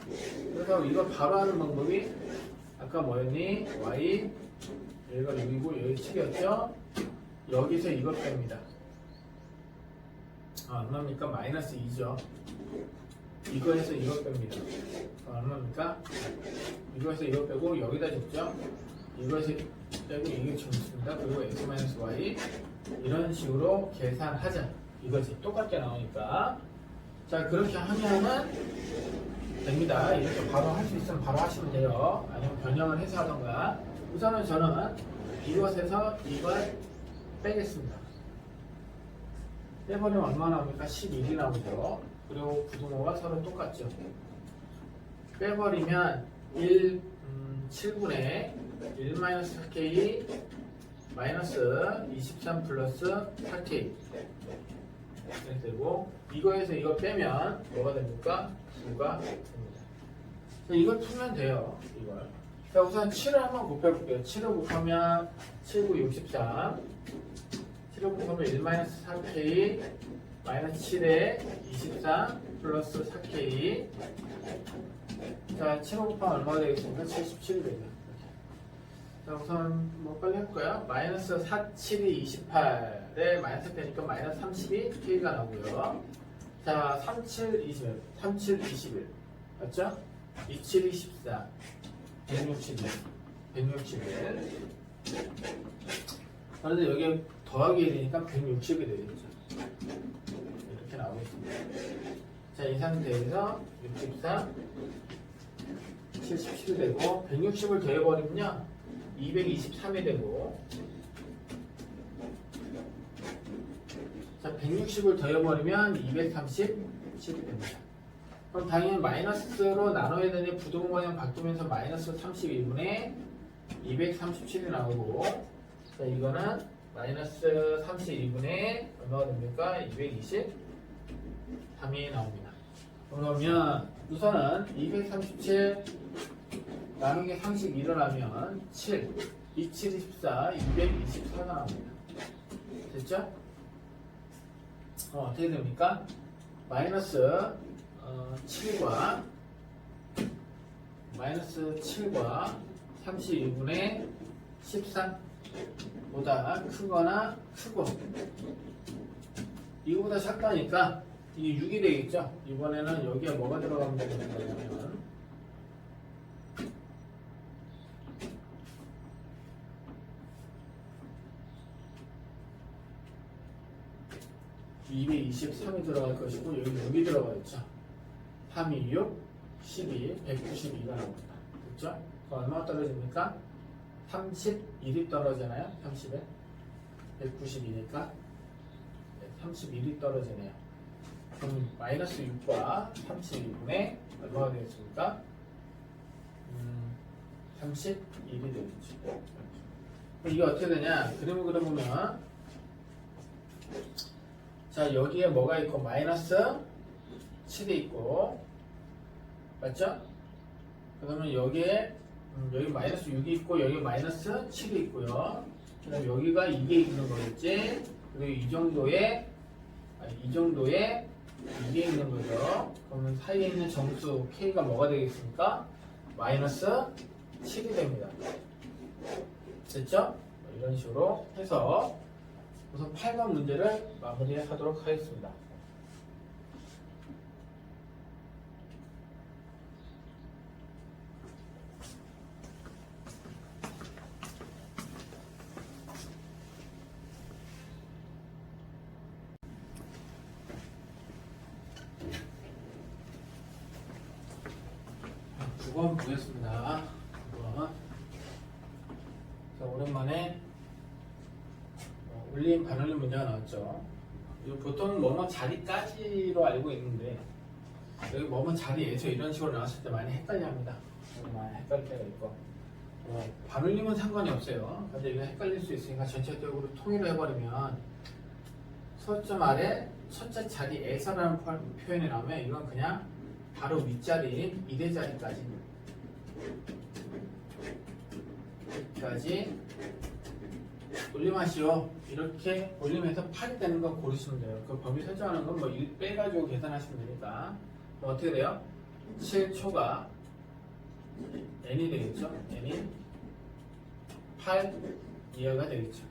그래서 이걸 바로 하는 방법이 아까 뭐였니? y 여기가 6이고 여기 7이었죠? 여기서 이걸 뺍니다. 얼마입니까? 마이너스 2죠. 이거에서 이걸 뺍니다. 얼마입니까? 이거에서 이걸 빼고 여기다 적죠? 이거에서 빼고 이게 점수입니다. 그리고 x-y 이런 식으로 계산하자. 이것이 똑같게 나오니까. 자, 그렇게 하면은 됩니다. 이렇게 바로 할 수 있으면 바로 하시면 돼요. 아니면 변형을 해서 하던가. 우선은 저는 이것에서 이걸 빼겠습니다. 빼버리면 얼마 나옵니까? 11이 나오죠. 그리고 부등호가 서로 똑같죠. 빼버리면 7분의 1-4k 마이너스 23 플러스 4k 이렇게 되고, 이거에서 이거 빼면 뭐가 됩니까? 9가 됩니다. 이걸 풀면 돼요. 이걸. 자, 우선 7을 한번 곱해볼게요. 7을 곱하면 7, 9, 63 7을 곱하면 1-4k 마이너스 7에 24 플러스 4k. 자, 7을 곱하면 얼마가 되겠습니까? 77이 되죠. 자, 우선 뭐 빨리 할까요? 마이너스 4, 7이 28에 마이너스 빼니까 마이너스 32 k가 나오고요. 자, 3, 7, 21 3, 7, 21 맞죠? 2, 7, 24 161 161. 그런데 여기에 더하기 1이니까 160이 되겠죠. 이렇게 나오겠습니다. 자, 이 상태에서 64 77이 되고 160을 더해버리면요 223이 되고, 자, 160을 더해버리면 237이 됩니다. 그럼 당연히 마이너스로 나눠야 되는 부등 모양 바뀌면서 마이너스 32분의 237이 나오고, 자, 이거는 마이너스 32분의 얼마가 됩니까? 223이 나옵니다. 그러면 우선은 237 나누기 32를 하면 7, 2, 7, 24, 224가 나옵니다. 됐죠? 어떻게 됩니까? 마이너스 7과 32분의 13보다 크거나 크고, 이거보다 작다니까 이게 6이 되겠죠? 이번에는 여기에 뭐가 들어가면 되는 거냐면 223이 들어갈 것이고, 여기 6이 들어가 있죠. 3, 2, 6, 12, 192가 나옵니다. 그렇죠? 얼마가 떨어집니까? 31이 떨어지나요? 30에? 192니까 31이 떨어지네요. 그럼 마이너스 6과 32분의 얼마가 되겠습니까? 31이 되겠죠. 이게 어떻게 되냐? 그림을 그려보면 자, 여기에 뭐가 있고 마이너스 7이 있고 맞죠? 그러면 여기에 여기 마이너스 6이 있고 여기 마이너스 7이 있고요. 그다음 여기가 이게 있는 거겠지? 그리고 이 정도에 이게 있는 거죠. 그러면 사이에 있는 정수 K가 뭐가 되겠습니까? 마이너스 7이 됩니다. 됐죠? 이런 식으로 해서 우선 8번 문제를 마무리하도록 하겠습니다. 두 번 보겠습니다. 9번. 자, 오랜만에 올림 반올림 문제가 나왔죠. 보통 뭐뭐 자리까지로 알고 있는데 여기 뭐뭐 자리에서 이런 식으로 나왔을 때 많이 헷갈려합니다. 많이 헷갈릴 때가 있고 반올림은 상관이 없어요. 근데 이거 헷갈릴 수 있으니까 전체적으로 통일을 해버리면 소점 아래 첫째 자리에서라는 표현이 나오면 이건 그냥 바로 윗자리 1의 자리까지 올림하시오. 이렇게 올리면서 8이 되는 거 고르시면 돼요. 그 범위 설정하는 건 뭐 1 빼가지고 계산하시면 되니까 어떻게 돼요? 7초가 n이 되겠죠? n이 8 이하가 되겠죠.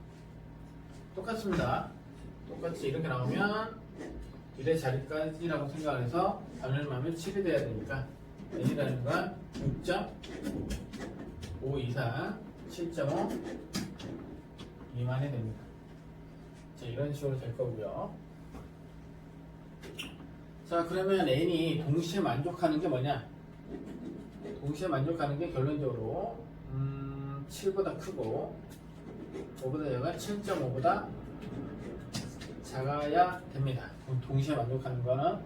똑같습니다. 똑같이 이렇게 나오면 1의 자리까지라고 생각해서 반올림하면 7이 돼야 되니까 n이라는 건 6.5 이상 7.5 미만이 됩니다. 자, 이런 식으로 될 거고요. 자, 그러면 n이 동시에 만족하는 게 뭐냐? 동시에 만족하는 게 결론적으로 7보다 크고 5보다 작아 7.5보다 작아야 됩니다. 동시에 만족하는 거는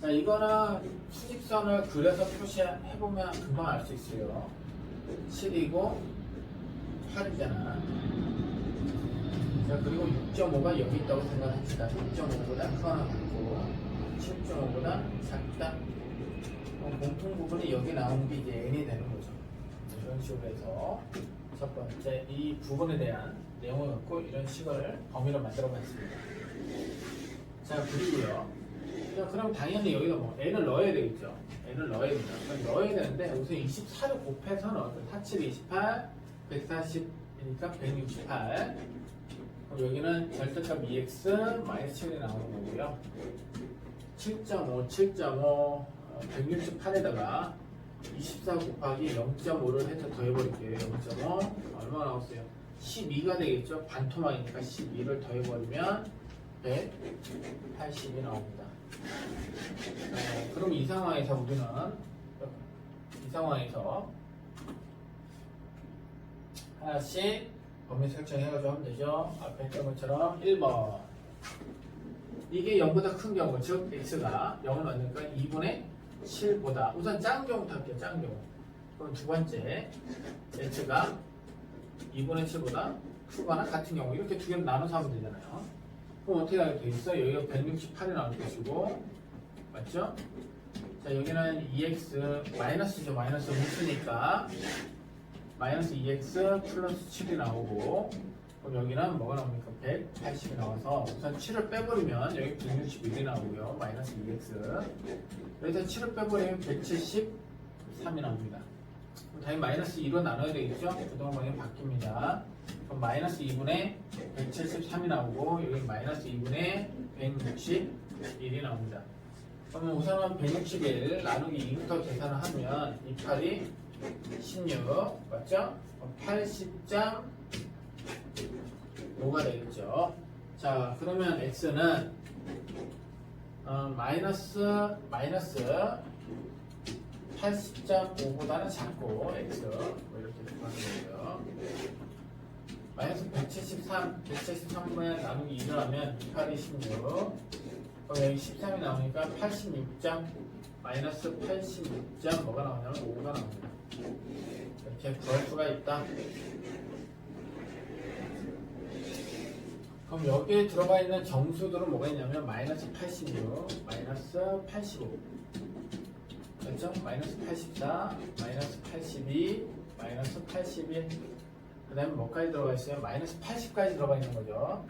자, 이거는 수직선을 그려서 표시해보면 금방 알 수 있어요. 7이고 8이잖아. 자, 그리고 6.5가 여기 있다고 생각합시다. 6.5보다 크거나 같고 7.5보다 작다. 공통 부분이 여기 나오는 게 이제 n이 되는 거죠. 이런 식으로 해서 첫 번째 이 부분에 대한 내용을 갖고 이런 식을 범위로 만들어 봤습니다. 자, 그리고요. 자, 그럼 당연히 여기다 뭐 n을 넣어야 되겠죠. n을 넣어야 됩니다. 넣어야 되는데 우선 24를 곱해서 넣어요. 47, 28, 140이니까 168. 그럼 여기는 절대값 2x 마이너스 7이 나오는 거고요. 7.5, 168에다가 24 곱하기 0.5를 해서 더해버릴게요. 0.5 얼마가 나왔어요? 12가 되겠죠. 반토막이니까 12를 더해버리면 180이 나옵니다. 그럼 이 상황에서 우리는 하나씩 범위 설정해가지고 하면 되죠. 앞에 했던 것처럼 1번 이게 0보다 큰 경우, 즉 x가 0을 만드니까 2분의 7보다 우선 작은 경우부터 할게요. 작은 경우. 그럼 두 번째 x가 2분의 7보다 크거나 같은 경우 이렇게 두 개를 나눠서 하면 되잖아요. 그럼 어떻게 하게 돼 있어? 여기가 168이 나올 것이고 맞죠? 자, 여기는 2x 마이너스죠. 마이너스 무수니까 마이너스 2x 플러스 7이 나오고 그럼 여기는 뭐가 나옵니까? 180이 나와서 우선 7을 빼버리면 여기 161이 나오고요. 마이너스 2x 여기서 7을 빼버리면 173이 나옵니다. 그럼 당연히 마이너스 2로 나눠야 되겠죠? 부동 방향이 바뀝니다. 그럼 마이너스 2분의 173이 나오고 여기 마이너스 2분의 161이 나옵니다. 그러면 우선은 161 나누기 2부터 계산을 하면 28이 16 맞죠? 80.5가 되겠죠. 자, 그러면 x는 마이너스 80.5보다는 작고 x 뭐 이렇게 바꾸는 거고요. 마이너스 173분의 나누기 2를 하면 2, 8이 16. 그럼 여기 13이 나오니까 86점, 마이너스 86점 뭐가 나오냐면 5가 나옵니다. 이렇게 구할 수가 있다. 그럼 여기에 들어가 있는 정수들은 뭐가 있냐면 마이너스 86, 마이너스 85, 그렇죠? 마이너스 84, 마이너스 82, 마이너스 81, 그 다음에 뭐까지 들어가 있어요? 마이너스 80까지 들어가 있는 거죠.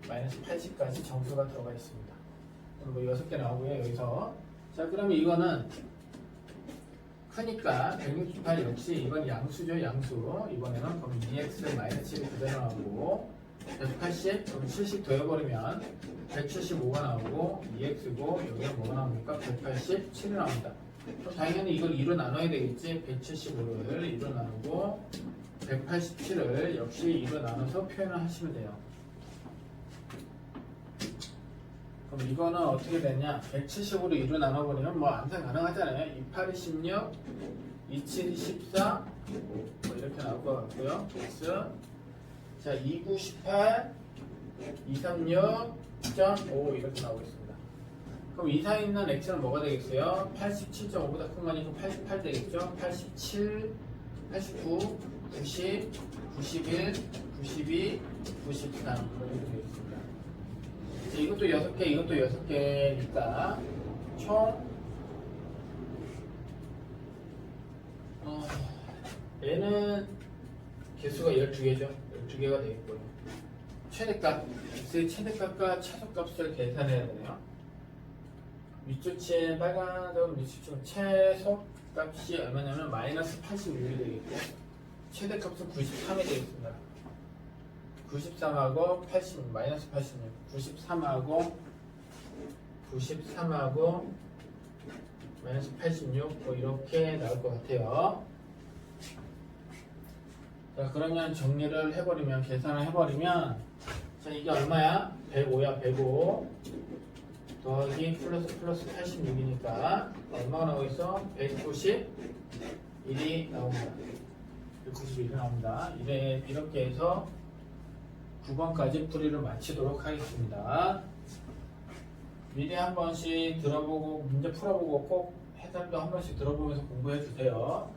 마이너스 80까지 정수가 들어가 있습니다. 그럼 뭐 6개 나오고요, 여기서. 자, 그러면 이거는 크니까 168 역시 이건 양수죠, 양수. 이번에는 그럼 2x 마이너스 7이 그대로 나오고 180, 그럼 70 더해버리면 175가 나오고 2x고 여기는 뭐가 나옵니까? 187이 나옵니다. 그럼 당연히 이걸 2로 나눠야 되겠지. 175를 2로 나누고 187을 역시 2로 나눠서 표현을 하시면 돼요. 그럼 이거는 어떻게 되냐? 170으로 2로 나눠버리면 뭐 암산 가능하잖아요. 28이 16, 27이 14, 뭐 이렇게 나올 것 같고요. x. 자, 29, 18, 236.5 이렇게 나오겠습니다. 그럼 이상에 있는 x는 뭐가 되겠어요? 87.5보다 큰 거니까 88 되겠죠? 87, 89, 90, 91, 92, 93 이렇게 되겠습니다. 이것도 6개, 이것도 6개니까 총 얘는 개수가 12개죠. 12개가 되겠고요. 최대값, x의 최대값과 최소값을 계산해야 되네요. 밑줄치에 빨간색으로 밑줄치면 최소값이 얼마냐면 마이너스 86이 되겠고 최대값은 93이 되겠습니다. 93하고 86, 마이너스 86, 93하고 마이너스 86, 뭐 이렇게 나올 것 같아요. 자, 그러면 정리를 해버리면, 계산을 해버리면, 자, 이게 얼마야? 105야, 105. 더하기 플러스 86이니까, 얼마가 나오고 있어? 191이 나옵니다. 191이 나옵니다. 이렇게 해서 9번까지 풀이를 마치도록 하겠습니다. 미리 한 번씩 들어보고, 문제 풀어보고 꼭 해설도 한 번씩 들어보면서 공부해 주세요.